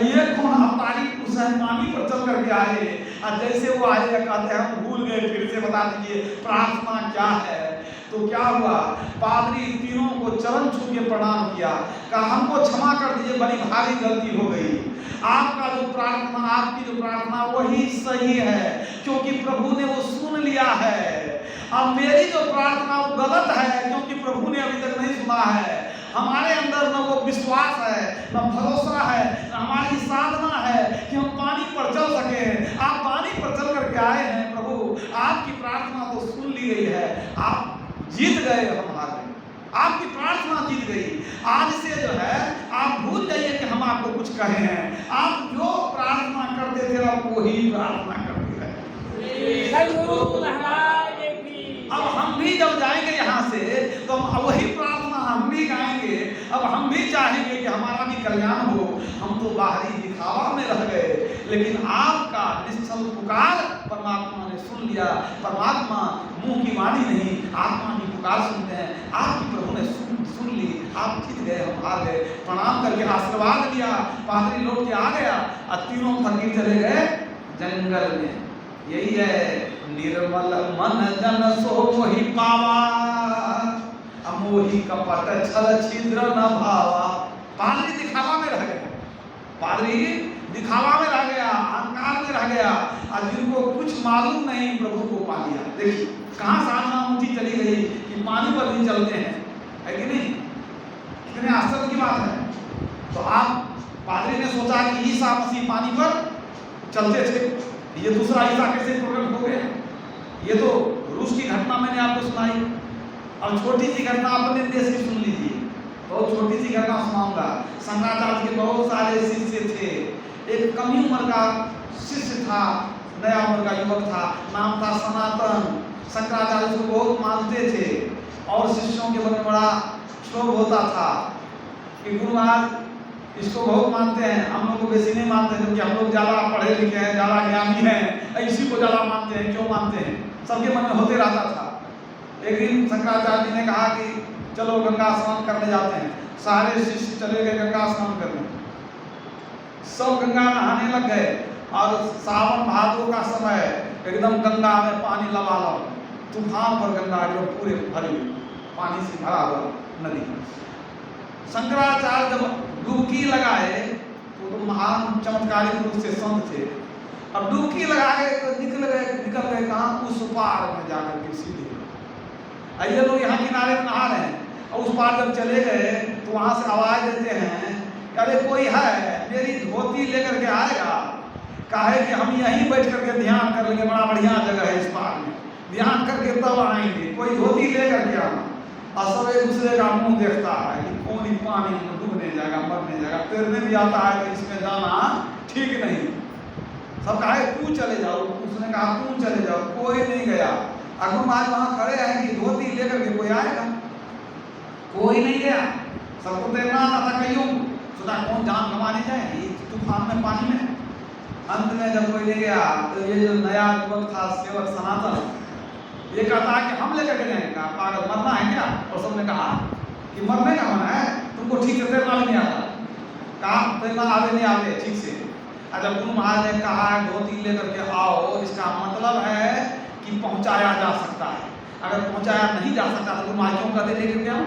ये कौन अवतारी पुरुष है पानी पर चल करके आए। और जैसे वो आए कहते हैं हम भूल गए, फिर से बता दीजिए प्रार्थना क्या है। तो क्या हुआ, पादरी तीनों को चरण छू के प्रणाम किया, कहा हमको क्षमा कर दीजिए, बड़ी भारी गलती हो गई। आपका जो प्रार्थना, आपकी जो प्रार्थना वही सही है, क्योंकि प्रभु ने वो सुन लिया है। अब मेरी जो प्रार्थना वो गलत है, क्योंकि प्रभु ने अभी तक नहीं सुना है। हमारे अंदर न वो विश्वास है, न भरोसा है, न हमारी साधना है कि हम पानी पर चल सके। आप पानी पर चल करके आए हैं प्रभु, आपकी प्रार्थना तो सुन ली गई है, आप जीत गए, हम हार गए, आपकी प्रार्थना जीत गई। आज से जो है आप भूल जाइए कि हम आपको कुछ कहे हैं। आप जो प्रार्थना करते थे आप वही प्रार्थना करते रहे। सद्गुरु महाराज की। अब हम भी जब जाएंगे यहाँ से तो हम वही प्रार्थना कल्याण हो। हम तो बाहरी दिखावा में रह गए, लेकिन आपका निश्चल पुकार परमात्मा ने सुन लिया। परमात्मा मुंह की वाणी नहीं, आत्मा की पुकार सुनते हैं। आपकी प्रभु ने सुन ली, आप जीत गए, हम हार गए। प्रणाम करके आशीर्वाद दिया, पादरी लौट के आ गया और तीनों फकीर चले गए जंगल में। यही है निर्मल मन जन सो मोहि पावा, अमोही कपट छल छिद्र न भावा। पादरी दिखावा में रह गया, पादरी दिखावा में रह गया, अहंकार में रह गया, और जिनको कुछ मालूम नहीं प्रभु को पा लिया। देखिए कहाँ साधना ऊंची चली गई कि पानी पर भी चलते हैं, है कि नहीं? कितने आश्चर्य की बात है। तो आप पादरी ने सोचा कि ईसा मसीह पानी पर चलते थे, ये दूसरा ईसा कैसे प्रकट हो गया? ये तो रूस की घटना मैंने आपको सुनाई। अब छोटी सी घटना अपने देश की सुन लीजिए, बहुत छोटी सी घटना सुनाऊंगा। शंकराचार्य के बहुत सारे शिष्य थे। एक कम ही उम्र का शिष्य था, नया उम्र का युवक था, नाम था सनातन। शंकराचार्य उसको बहुत मानते थे और शिष्यों के मन में बड़ा क्षोभ होता था कि गुरु महाराज इसको बहुत मानते हैं, हम लोग को बेसी नहीं मानते, क्योंकि हम लोग ज़्यादा पढ़े लिखे हैं, ज़्यादा ज्ञानी हैं, इसी को ज़्यादा मानते हैं। क्यों मानते हैं? सबके मन में होते रहता था। एक दिन शंकराचार्य जी ने कहा कि चलो गंगा स्नान करने जाते हैं। सारे शिष्य चले गए गंगा स्नान करने, सब गंगा नहाने लग गए। और सावन भादों का समय, एकदम गंगा में पानी लबालब, तूफान पर गंगा एकदम पूरे भरी पानी से भरा हुआ नदी। शंकराचार्य जब डुबकी लगाए तो महान चमत्कारी रूप से संत थे। अब डुबकी लगाए तो निकल गए कहाँ? उस पार में जाकर के सीधे। ये लोग यहाँ किनारे में नहा रहे हैं, और उस पार जब चले गए तो वहाँ से आवाज देते हैं, अरे कोई है मेरी धोती लेकर के आएगा, काहे कि हम यहीं बैठ करके ध्यान कर लेंगे, बड़ा बढ़िया जगह है इस पार में, ध्यान करके तब आएंगे, कोई धोती लेकर के आना। और सब एक दूसरे का मुंह देखता है कि कौन ही पानी में डूबने जाएगा, मरने जाएगा। तैरने भी आता है कि इसमें जाना ठीक नहीं। सब कहा तू चले जाओ, उसने कहा तू चले जाओ, कोई नहीं गया। गुरु महाराज वहाँ खड़े हैं कि धोती लेकर के कोई आएगा, कोई नहीं गया। सबको तैरना आता था, कईयों सोचा कौन जान गंवाने जाए तूफान में, पानी में। अंत में जब कोई नहीं गया तो ये जो नया युवक था सेवक सनातन, ये कहता है कि हम लेकर के जाएंगे, पागल मरना है क्या? और सबने कहा कि मरने का मन है, तुमको ठीक से तैरना भी नहीं आता। कहा तैरना आवे नहीं आवे ठीक से। जब गुरु महाराज ने कहा धोती लेकर के आओ, इसका मतलब है कि पहुंचाया जा सकता है। अगर पहुंचाया नहीं जा सकता तो गुरु महाराज क्यों कहते लेकर के आओ?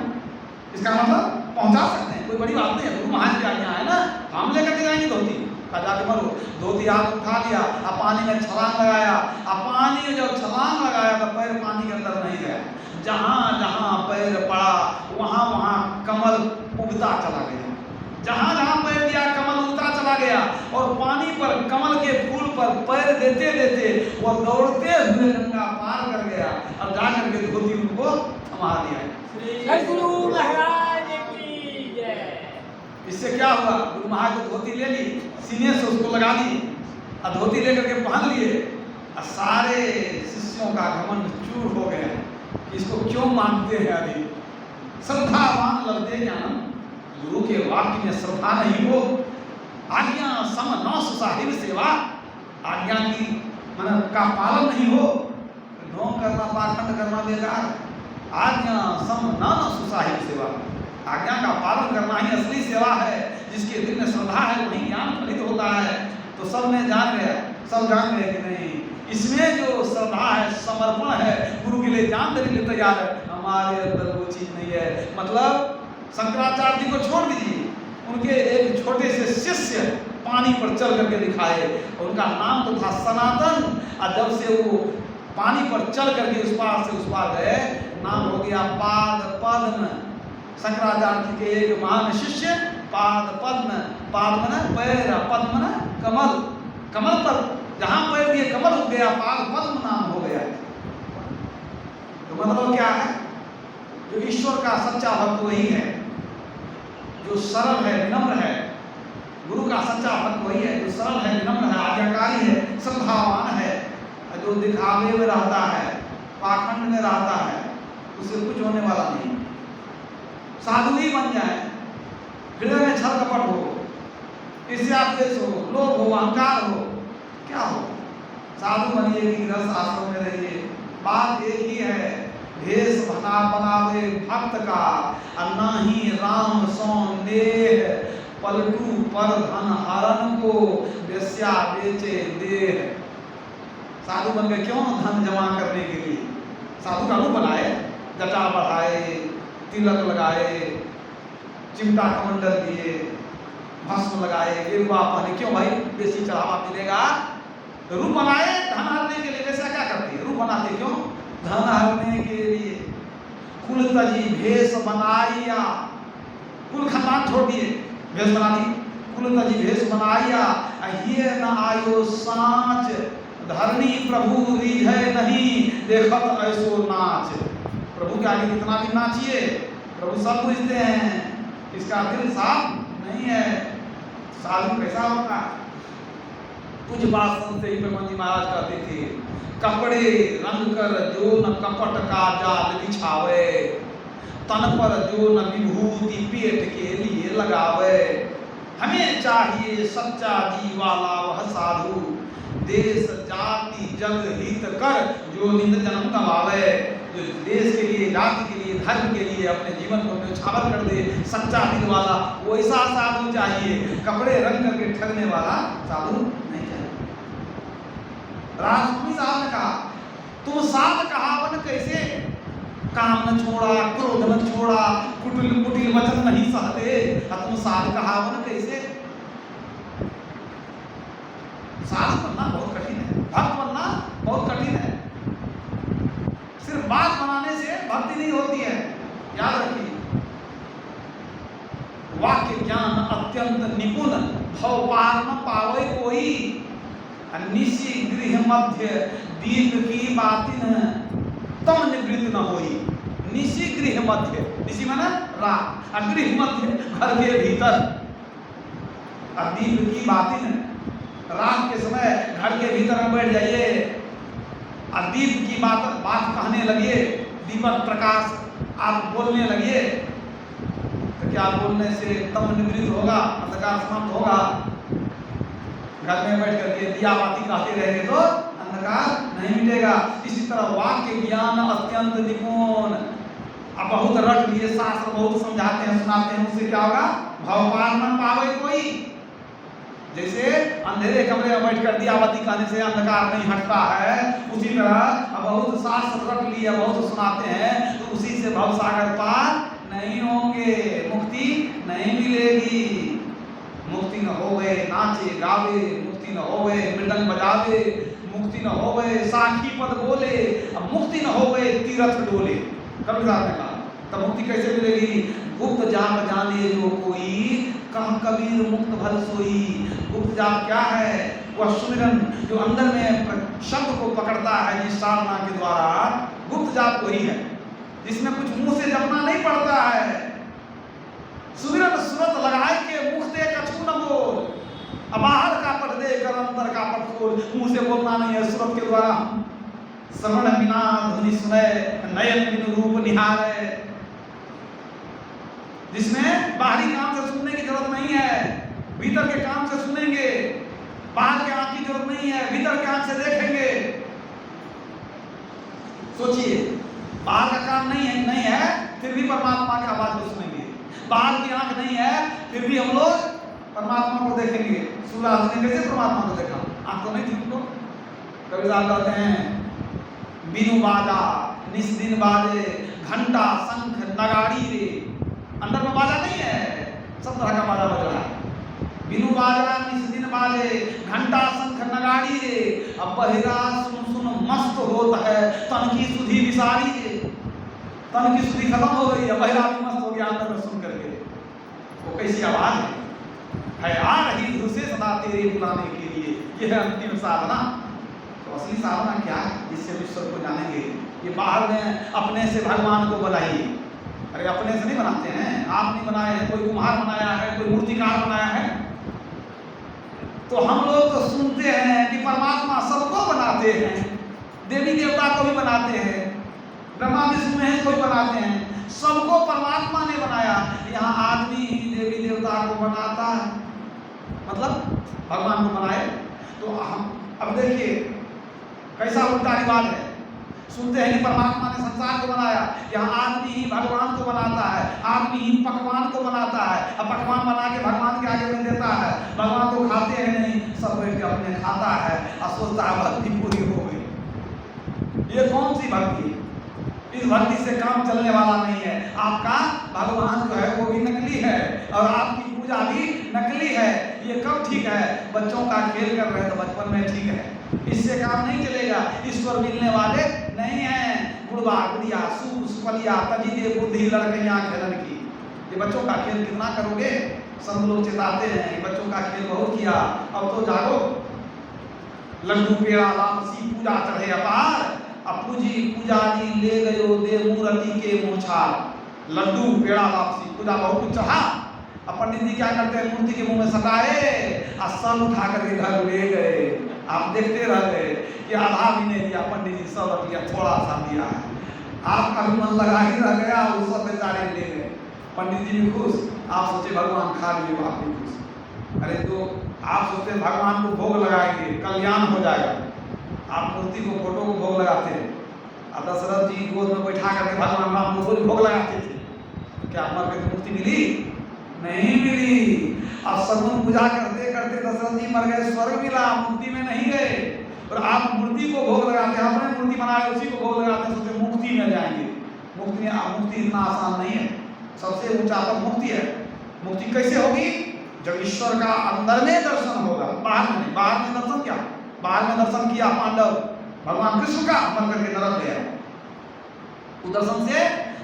इसका मतलब पहुंचा सकते हैं, कोई बड़ी बात नहीं है। गुरु महाराज की आज्ञा है ना, हम लेकर के जाएंगे धोती। जाके मरो। धोती हाथ उठा लिया, अब पानी में छलांग लगाया। अब पानी में जब छलांग लगाया तो पैर पानी के अंदर नहीं गया, जहाँ जहाँ पैर पड़ा वहाँ वहाँ कमल उगता चला गया। जहाँ जहाँ पैर दिया कमल उगता चला गया, और पानी पर कमल के फूल पर पैर देते देते वो दौड़ते हुए गंगा पार कर गया, और जाकर के धोती उनको थमा दिया। गुरु महाराज की जय। इससे क्या हुआ? गुरु महाराज को धोती ले ली, सीने से उसको लगा दी, और धोती लेकर के पहन लिए, और सारे शिष्यों का घमंड चूर हो गया। इसको क्यों मानते हैं? अभी श्रद्धावान लगे ज्ञानम, गुरु के वाक्य में श्रद्धा नहीं हो, आज्ञा सम न सुसाहिब सेवा, आज्ञा की मन का पालन नहीं हो, ढोंग करना पाखंड करना बेकार। आज्ञा सम न सुसाहिब सेवा, आज्ञा का पालन करना ही असली सेवा है। जिसके दिल में श्रद्धा है वही ज्ञान फलित होता है। तो सब ने जान गया, सब जान गए कि नहीं, इसमें जो श्रद्धा है, समर्पण है, गुरु के लिए जान देने के लिए तैयार है। हमारे अंदर वो चीज नहीं है। मतलब शंकराचार्य जी को छोड़ दीजिए, उनके एक छोटे से शिष्य पानी पर चल करके दिखाए, उनका नाम तो था सनातन। और जब से वो पानी पर चल करके उस पार से उस पार गए, नाम हो गया पाद पद्म। शंकराचार्य जी के एक महान शिष्य पाद पद्म, पाद मन पैर, पद्म न कमल, कमल पर जहां पैर दिए कमल हो गया, पाद पद्म नाम हो गया। तो मतलब क्या है? जो ईश्वर का सच्चा भक्त वही है, जो सरल है, विनम्र है। गुरु का सच्चा भक्त वही है जो सरल है, विनम्र है, आज्ञाकारी है, श्रद्धावान है। जो दिखावे में रहता है, पाखंड में रहता है, उसे कुछ होने वाला नहीं। साधु ही बन जाए, हृदय में छल कपट हो, ईर्ष्या-द्वेष हो, लोभ हो, अहंकार हो, क्या हो? साधु बनिए कि गृहस्थ आश्रम में रहिए, बात एक ही है। भेष बनावे भक्त का, नाही राम सो नेह, पलटू पर धन हरण को, वेश्या बेचे देह। साधु बन गए क्यों? धन जमा करने के लिए। साधु का रूप बनाए, जटा बढ़ाए, तिलक लगाए, चिमटा कमंडल दिए, भस्म लगाए, गेरुआ पहने, क्यों भाई? बेसी चढ़ावा मिलेगा। रूप बनाए धन हरने के लिए। वैसे क्या करती है? रूप बनाते क्यों? धन हरने के लिए। कुल तजी भेष बनाइया, कुल खानदान छोड़ दिए, भेष बना दी। कुल तजी भेष बनाइया, ये न आयो साँच, धरनी प्रभु रिझे नहीं, देखत ऐसो नाच। प्रभु के आगे कितना भी नाचिए, प्रभु सब बुझते हैं, इसका दिल साफ नहीं है। साधु कैसा होता है? कुछ बात सुनते ही ब्रह्मजी महाराज कहते थे, कपड़े रंग कर जो न कपट का जाल बिछावे, तन पर जो न विभूति पेट के लिए लगावे। हमें चाहिए सच्चा जी वाला वह साधु, देश जाति जग हित कर जो नित जन्म गवावे। जो देश के लिए, जाति के लिए, धर्म के लिए अपने जीवन को न्यौछावर कर दे, सच्चा दिल वाला, वैसा साधु चाहिए। कपड़े रंग करके ठगने वाला साधु नहीं चाहिए। राजस्वामी साहब ने कहा, तुम साध कहावन कैसे? काम न छोड़ा, क्रोध न छोड़ा, कुटिल कुटिल वचन नहीं सहते, तुम साध कहावन कैसे? साध बनना बहुत कठिन है, भक्त बनना बहुत कठिन है। सिर्फ बात बनाने से भक्ति नहीं होती है, याद रखिए। वाक्य ज्ञान अत्यंत निपुण, भव पार न पावे कोई, निशी गृह मध्य दीप की बातिन, तम निवृत्त न होई। निशी गृह मध्य, निशी माना रात, और गृह मध्य घर के भीतर, और दीप की बातिन, रात के समय घर के भीतर में बैठ जाइए और दीप की बात कहने लगिए, दीपक प्रकाश आप बोलने लगिए, तो क्या बोलने से तम निवृत्त होगा, अंधकार समाप्त होगा। घर में बैठ करके दिया बाती कहते रहेंगे तो अंधकार नहीं मिटेगा। इसी तरह वाक्य ज्ञान अत्यंत निपुण, अब बहुत रट लिए, शास्त्र बहुत समझाते हैं, सुनाते हैं, उससे क्या होगा? भवपार न पावे कोई। जैसे अंधेरे कमरे में बैठ कर दिया बाती कहने से अंधकार नहीं हटता है, उसी तरह बहुत शास्त्र रट लिए, बहुत सुनाते हैं, तो उसी से भवसागर पार नहीं होंगे, मुक्ति नहीं मिलेगी। मुक्ति न होवे नाचे गावे, मुक्ति न होवे मृदंग बजावे, मुक्ति न होवे साखी पद बोले, अब मुक्ति न होवे तीर्थ डोले। कबीरदास ने कहा, तब मुक्ति कैसे मिलेगी? गुप्त जाप जाने जो कोई, कह कबीर मुक्त भल सोई। गुप्त जाप क्या है? वह सुमिरन जो अंदर में शब्द को पकड़ता है जिस साधना के द्वारा, गुप्त जाप वही है जिसमें कुछ मुंह से जपना नहीं पड़ता है। सुमिरन सुरत लगाए के मुख से कछु न बोल, अब बाहर का पट दे कर अंदर का पट खोल, मुंह से बोलना नहीं है। सुरत के द्वारा श्रवण बिना ध्वनि सुने, नयन बिन रूप निहारे, जिसमें बाहरी काम से सुनने की जरूरत नहीं है, भीतर के काम से सुनेंगे। बाहर के आंख की जरूरत नहीं है, भीतर के आंख से देखेंगे। सोचिए, बाहर का काम नहीं है फिर भी परमात्मा की आवाज को सुनेंगे, बाहर की आंख नहीं है फिर भी हम लोग परमात्मा को देखेंगे। सूरज ने कैसे परमात्मा को देखा? आंख तो नहीं थी उनको। कबीरदास कहते हैं, बिनु बाजा निस दिन बाजे, घंटा शंख नगाड़ी रे। अंदर में बाजा नहीं है, सब तरह का बाजा बज रहा है। बिनु बाजा निस दिन बाजे, घंटा शंख नगाड़ी रे, अब बहिरा सुन सुन मस्त होता है, तन की सुधी विसारी रे। तन की सुधी खत्म हो गई है, बहिरा भी मस्त हो गया अंदर में सुन करके। वो कैसी आवाज है आ रही धुन से सदा तेरे बुलाने के लिए। यह है अंतिम साधना। तो असली साधना क्या है जिससे ईश्वर को जानेंगे? ये बाहर में अपने से भगवान को बनाइए। अरे अपने से नहीं बनाते हैं, आप नहीं बनाए हैं, कोई कुम्हार बनाया है, कोई मूर्तिकार बनाया है। तो हम लोग तो सुनते हैं कि परमात्मा सबको बनाते हैं, देवी देवता को भी बनाते हैं, ब्रह्मा विष्णु महेश को भी बनाते हैं, सबको परमात्मा ने बनाया। यहाँ आदमी ही देवी देवता को बनाता है, मतलब भगवान को बनाए। तो हम अब देखिए कैसा उल्टा रिवाज है, सुनते हैं कि परमात्मा ने संसार को बनाया, यहाँ आदमी ही भगवान को बनाता है, आदमी ही पकवान को बनाता है, अब पकवान बना के भगवान के आगे में देता है, भगवान तो खाते हैं नहीं, सब बैठ के अपने खाता है और सोचता है भक्ति पूरी हो गई। ये कौन सी भक्ति? इस भक्ति से काम चलने वाला नहीं है। आपका भगवान जो है वो भी नकली है और आपकी पूजा भी नकली है। ये कब ठीक है? बच्चों का खेल कर रहे हैं तो बचपन में ठीक है, इससे काम नहीं चलेगा। ईश्वर मिलने वाले नहीं हैं। गुड़बा गुड़िया सुपलिया तजीदे बुद्धि लड़कियां खेलन की, ये बच्चों का खेल कितना करोगे? सब लोग चेताते हैं बच्चों का खेल बहुत किया, अब तो जागो। लड्डू पेड़ा लापसी पूजा चढ़े अपार, अब पूजी पूजारी ले गयो दे मूर्ति के मोछार। लड्डू पेड़ा लापसी पूजा बहुत कुछ चढ़ा, अब पंडित जी क्या करते हैं? मूर्ति के मुंह में सटाए और सब उठा करके घर ले गए। आप देखते रह गए कि आधा भी नहीं दिया पंडित जी, सब रख लिया, थोड़ा सा दिया है। आपका भी मन लगा ही रह गया, वो सब बेचारे ले गए। पंडित जी भी खुश, आप सोचे भगवान खा लिए, आप भी खुश। अरे तो आप सोचते भगवान को भोग लगाएंगे कल्याण हो जाएगा, आप मूर्ति को फोटो को भोग लगाते हैं। और दशरथ जी गोद में बैठा करके भगवान राम को रोज भोग लगाते थे, क्या मर के मूर्ति मिली? नहीं मिली। अब सगुन पूजा करते करते दशरथ जी मर गए, स्वर्ग मिला, मुक्ति में नहीं गए। और आप मूर्ति को भोग लगाते हैं, आपने मूर्ति बनाए उसी को भोग लगाते हैं, सोचते मुक्ति में जाएंगे। मुक्ति इतना आसान नहीं है, सबसे ऊंचा पद मुक्ति है। मुक्ति कैसे होगी? जब ईश्वर का अंदर में दर्शन होगा, बाहर में नहीं। बाहर में दर्शन क्या? बाहर में दर्शन किया पांडव, भगवान कृष्ण का मर करके नरक गया। उस दर्शन से,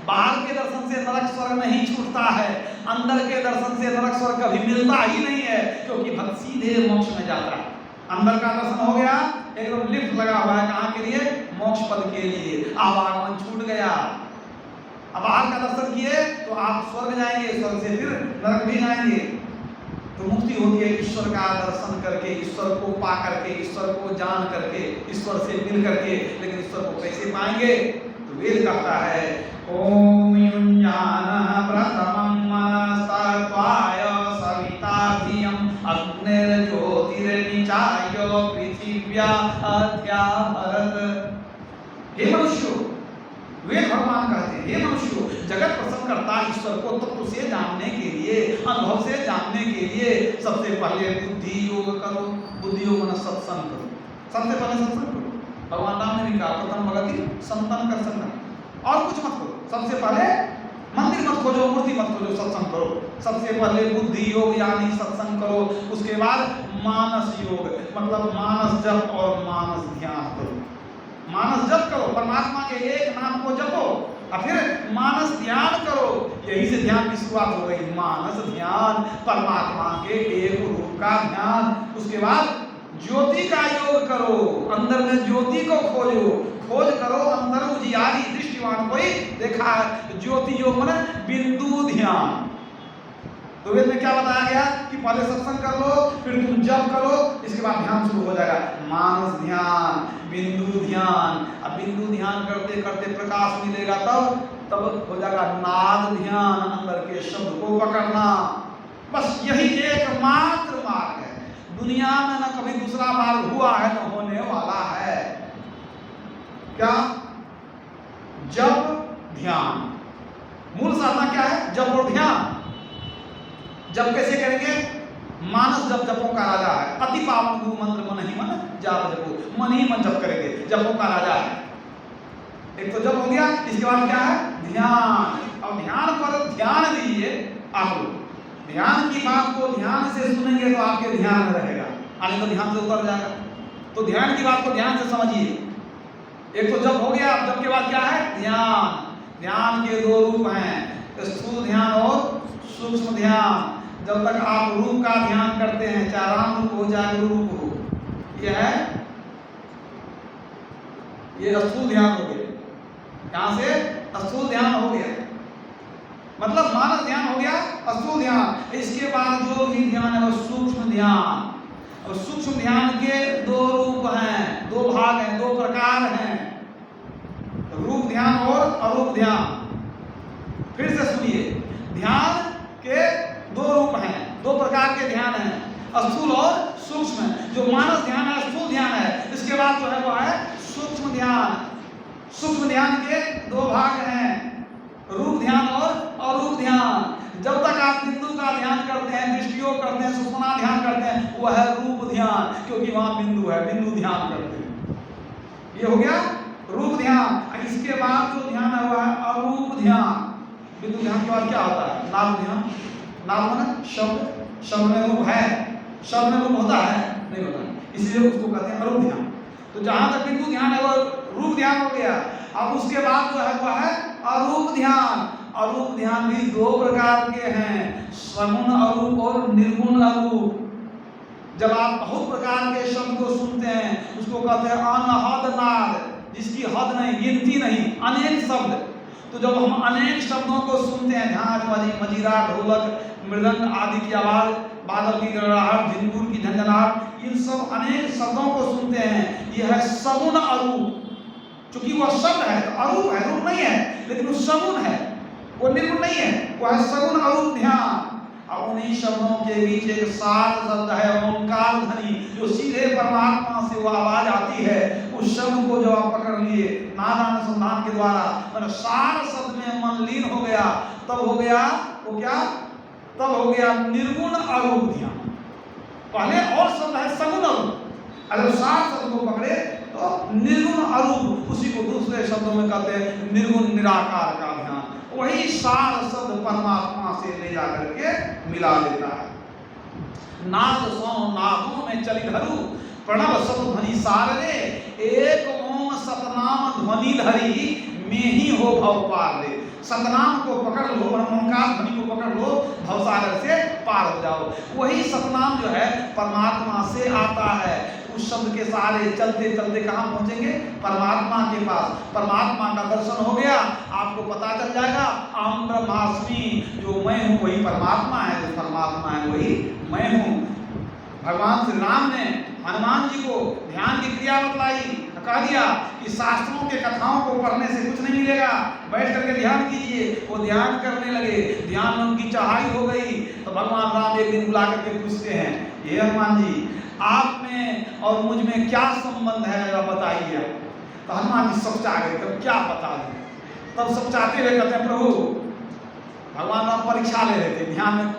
बाहर के दर्शन से नरक स्वर्ग नहीं छूटता है, अंदर के दर्शन से नरक स्वर्ग कभी मिलता ही नहीं है, क्योंकि भक्त सीधे मोक्ष में जाता है। अंदर का दर्शन हो गया, एकदम लिफ्ट लगा हुआ है, कहाँ के लिए? मोक्ष पद के लिए। आवागमन छूट गया। अब बाहर का दर्शन किए तो आप स्वर्ग जाएंगे, स्वर्ग से फिर नरक भी जाएंगे। तो मुक्ति होती है ईश्वर का दर्शन करके, ईश्वर को पा करके, ईश्वर को जान करके, ईश्वर से मिल करके। लेकिन ईश्वर को कैसे पाएंगे? तो वेद कहता है ओम युञ्जानः प्रथमं मनस्तत्वाय सविता धियं अग्निर्ज्योतिर्निचाय पृथिव्या अद्या भरत। हे मनुष्यों, वेद भगवान कहते हैं, हे मनुष्यों, जगत प्रसन्न करता ईश्वर को तत्व से जानने के लिए, अनुभव से जानने के लिए सबसे पहले बुद्धि योग करो। बुद्धि योग माने सत्संग करो, सबसे पहले सत्संग करो। भगवान राम ने भी कहा प्रथम भगति संतन कर संग, और कुछ मत करो। सबसे पहले मंदिर मत खोजो, मूर्ति मत खोजो, सत्संग करो। सबसे पहले बुद्धि योग यानी सत्संग करो। उसके बाद मानस योग मतलब मानस जप और मानस ध्यान करो। मानस जप करो, परमात्मा के एक नाम को जपो, और फिर मानस ध्यान करो। यही से ध्यान की शुरुआत हो गई, मानस ध्यान, परमात्मा के एक रूप का ध्यान। उसके बाद ज्योति का योग करो, अंदर में ज्योति को खोजो, खोज करो अंदर उजियारी दृष्टिवान कोई देखा है। ज्योति योग माने बिंदु ध्यान। तो वेद में क्या बताया गया कि पहले सत्संग कर लो, फिर तुम जप करो, इसके बाद ध्यान शुरू हो जाएगा। मानस ध्यान, बिंदु ध्यान। अब बिंदु ध्यान करते करते प्रकाश मिलेगा, तब हो जाएगा नाद ध्यान, अंदर के शब्द को पकड़ना। बस यही एकमात्र मार्ग है, दुनिया में न कभी दूसरा मार्ग हुआ है न होने वाला है। क्या? जप ध्यान। मूल साधना क्या है? जप और ध्यान। जप कैसे करेंगे? मानस जप जपों का राजा है, अति पावन गुरु मंत्र मन ही मन जाप जपो, मन ही मन जप करेंगे, जपों का राजा है। एक तो जप हो गया, इसके बाद क्या है? ध्यान। अब ध्यान पर ध्यान दीजिए आप लोग। ध्यान की बात को ध्यान से सुनेंगे तो आपके ध्यान में रहेगा, आने तो ध्यान से उतर जाएगा। तो ध्यान की बात को ध्यान से समझिए। एक तो जप हो गया, अब जप के बाद क्या है? ध्यान। ध्यान के दो रूप हैं, स्थूल ध्यान और सूक्ष्म ध्यान। जब तक आप रूप का ध्यान करते हैं, चाहे राम रूप हो चाहे गुरु रूप हो, यह है, ये स्थूल ध्यान हो गया। यहां से स्थूल ध्यान हो गया, मतलब मानस ध्यान हो गया, स्थूल ध्यान। इसके बाद जो भी ध्यान है वो सूक्ष्म ध्यान। और सूक्ष्म ध्यान के दो रूप हैं, दो भाग हैं, दो प्रकार हैं, रूप ध्यान और अरूप ध्यान। फिर से सुनिए, ध्यान के दो रूप हैं, दो प्रकार के ध्यान हैं, स्थूल और सूक्ष्म। जो मानस ध्यान है स्थूल ध्यान है, इसके बाद जो है वो है सूक्ष्म ध्यान। सूक्ष्म ध्यान के दो भाग हैं, रूप ध्यान और अरूप ध्यान। जब तक आप बिंदु का ध्यान करते हैं, दृष्टियोग करते हैं, सुषुम्ना ध्यान करते हैं, वो है रूप ध्यान, क्योंकि वहां बिंदु है, बिंदु ध्यान करते हैं। ये हो गया रूप ध्यान। इसके बाद जो ध्यान है वो है अरूप ध्यान। बिंदु ध्यान के बाद क्या होता है? नाम ध्यान। नाम माने शब्द, शब्द में रूप है, शब्द में रूप होता है? नहीं होता, इसलिए उसको कहते हैं अरूप ध्यान। तो जहां तक बिंदु ध्यान है वो रूप ध्यान हो गया। अब उसके बाद जो है वो है अरूप ध्यान। अरूप ध्यान भी दो प्रकार के हैं, सगुण अरूप और निर्गुण अरूप। जब आप बहुत प्रकार के शब्द को सुनते हैं, उसको कहते हैं अनहद नाद, जिसकी हद नहीं, गिनती नहीं, अनेक शब्द। तो जब हम अनेक शब्दों को सुनते हैं, झांझ, मजीरा, ढोलक, मृदंग आदि की आवाज, बादल की गड़गड़ाहट, झिंगुर की झंझनाहट, इन सब अनेक शब्दों को सुनते हैं, यह है सगुण अरूप। क्योंकि वह शब्द है तो अरूप है, रूप नहीं है, लेकिन वो सगुण है, वो निर्गुण नहीं है, वो है सगुण अरूप ध्यान। अब उन्हीं शब्दों के बीच एक सार शब्द है ओंकार ध्वनि, जो सीधे परमात्मा से वो आवाज आती है। उस शब्द को जो आप पकड़ लिए नादानुसंधान के द्वारा, मतलब सार शब्द में मन लीन हो गया, तब हो गया वो क्या? तब हो गया निर्गुण अरूप ध्यान। पहले और शब्द है सगुण अरूप, अगर सार शब्द को पकड़े तो निर्गुण अरूप, उसी को दूसरे शब्दों में कहते हैं निर्गुण निराकार का ध्यान। वही सार शब्द परमात्मा से ले जाकर के मिला देता है। नाद सो नादों में चली धरु, प्रणव सत ध्वनि सारे, एक ओम सतनाम ध्वनि धरी, में ही हो भव पार रे। सतनाम को पकड़ लो, ओंकार ध्वनि को पकड़ लो, भवसागर से पार हो जाओ। वही सतनाम जो है परमात्मा से आता है। उस शब्द के सहारे चलते चलते कहाँ पहुंचेंगे? परमात्मा के पास। परमात्मा का दर्शन हो गया, आपको पता चल जाएगा अहम ब्रह्मास्मि, जो मैं हूँ वही परमात्मा है, जो परमात्मा है वही मैं हूँ। भगवान श्री राम ने हनुमान जी को ध्यान की क्रिया बतलाई, कह दिया कि शास्त्रों के कथाओं को पढ़ने से कुछ नहीं मिलेगा, बैठ करके ध्यान कीजिए। वो ध्यान करने लगे, ध्यान में उनकी चढ़ाई हो गई। तो भगवान राम एक दिन बुला करके पूछते हैं, ये हनुमान जी आप में और मुझ में क्या संबंध है, जरा बताइए। तो हनुमान जी सब चाह गए, तब क्या बता दें। तब सब चाहते हुए कहते हैं, प्रभु भगवान राम परीक्षा ले रहे थे, ध्यान में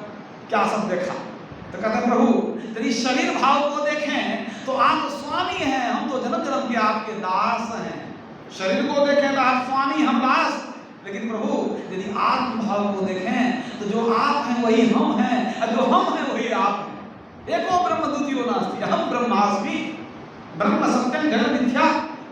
क्या सब देखा। तो कहते हैं, प्रभु यदि शरीर भाव को देखें तो आप स्वामी हैं, हम तो जन्म जन्म के आपके दास हैं। शरीर को देखें तो आप स्वामी, हम दास। लेकिन प्रभु यदि आत्म भाव को देखें तो जो आप हैं वही हम हैं, और जो हम हैं वही आप हैं। एको ब्रह्म द्वितीयो नास्ति, अहम ब्रह्मास्मि, ब्रह्म सत्यम जगत मिथ्या।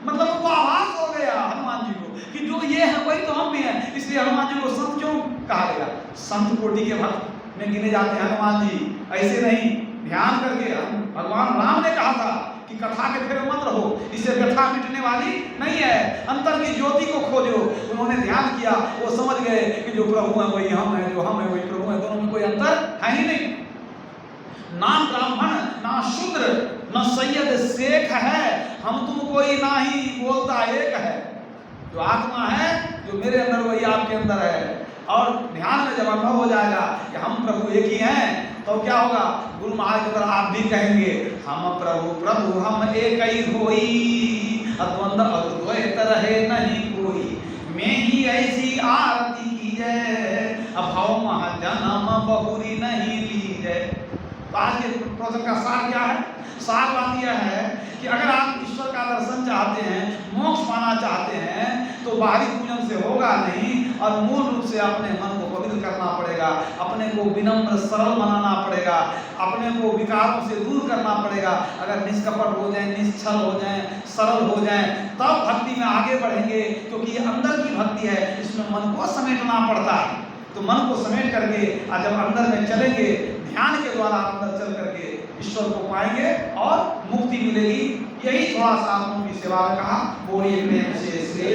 मतलब उनको आभास हो गया हनुमान जी को कि जो ये है वही तो हम भी हैं। इसलिए हनुमान जी को संत क्यों कहा गया? संत कोटि के भक्त में गिने जाते हैं हनुमान जी। ऐसे नहीं, ध्यान करके भगवान राम ने कहा था कि कथा के फेरे मत रहो, इससे कथा मिटने वाली नहीं है, अंतर की ज्योति को खोजो। उन्होंने ध्यान किया, वो समझ गए कि जो प्रभु है वही हम है, जो हम है वही प्रभु है, दोनों में कोई अंतर है ही नहीं। ना ब्राह्मण ना शूद्र न सैयद शेख है, हम तुम कोई ना ही बोलता एक है। जो आत्मा है जो मेरे अंदर वही आपके अंदर है। और ध्यान में जब अनुभव हो जाएगा कि हम प्रभु एक ही हैं, तो क्या होगा? गुरु महाराज की तरह आप भी कहेंगे, हम प्रभु प्रभु हम एक ही होई, अद्वंद अद्वैत रहे नहीं कोई, मैं ही ऐसी आरती की जय, अभाव महाजन्म बहुरी नहीं ली जय। तो आज के प्रवचन का सार क्या है? सार बात यह है कि अगर आप ईश्वर का दर्शन चाहते हैं, मोक्ष पाना चाहते हैं, तो बाहरी पूजन से होगा नहीं, और मूल रूप से अपने मन को पवित्र करना पड़ेगा, अपने को विनम्र सरल बनाना पड़ेगा, अपने को विकारों से दूर करना पड़ेगा। अगर निष्कपट हो जाए, निश्चल हो जाए, सरल हो जाए, तब भक्ति में आगे बढ़ेंगे। क्योंकि ये अंदर की भक्ति है, इसमें मन को समेटना पड़ता है। तो मन को समेट करके जब अंदर में चलेंगे, ध्यान के द्वारा अंदर चल करके ईश्वर को पाएंगे और मुक्ति मिलेगी। यही थोड़ा सा आत्मा की सेवा में कहा। बोलिए प्रेम से श्री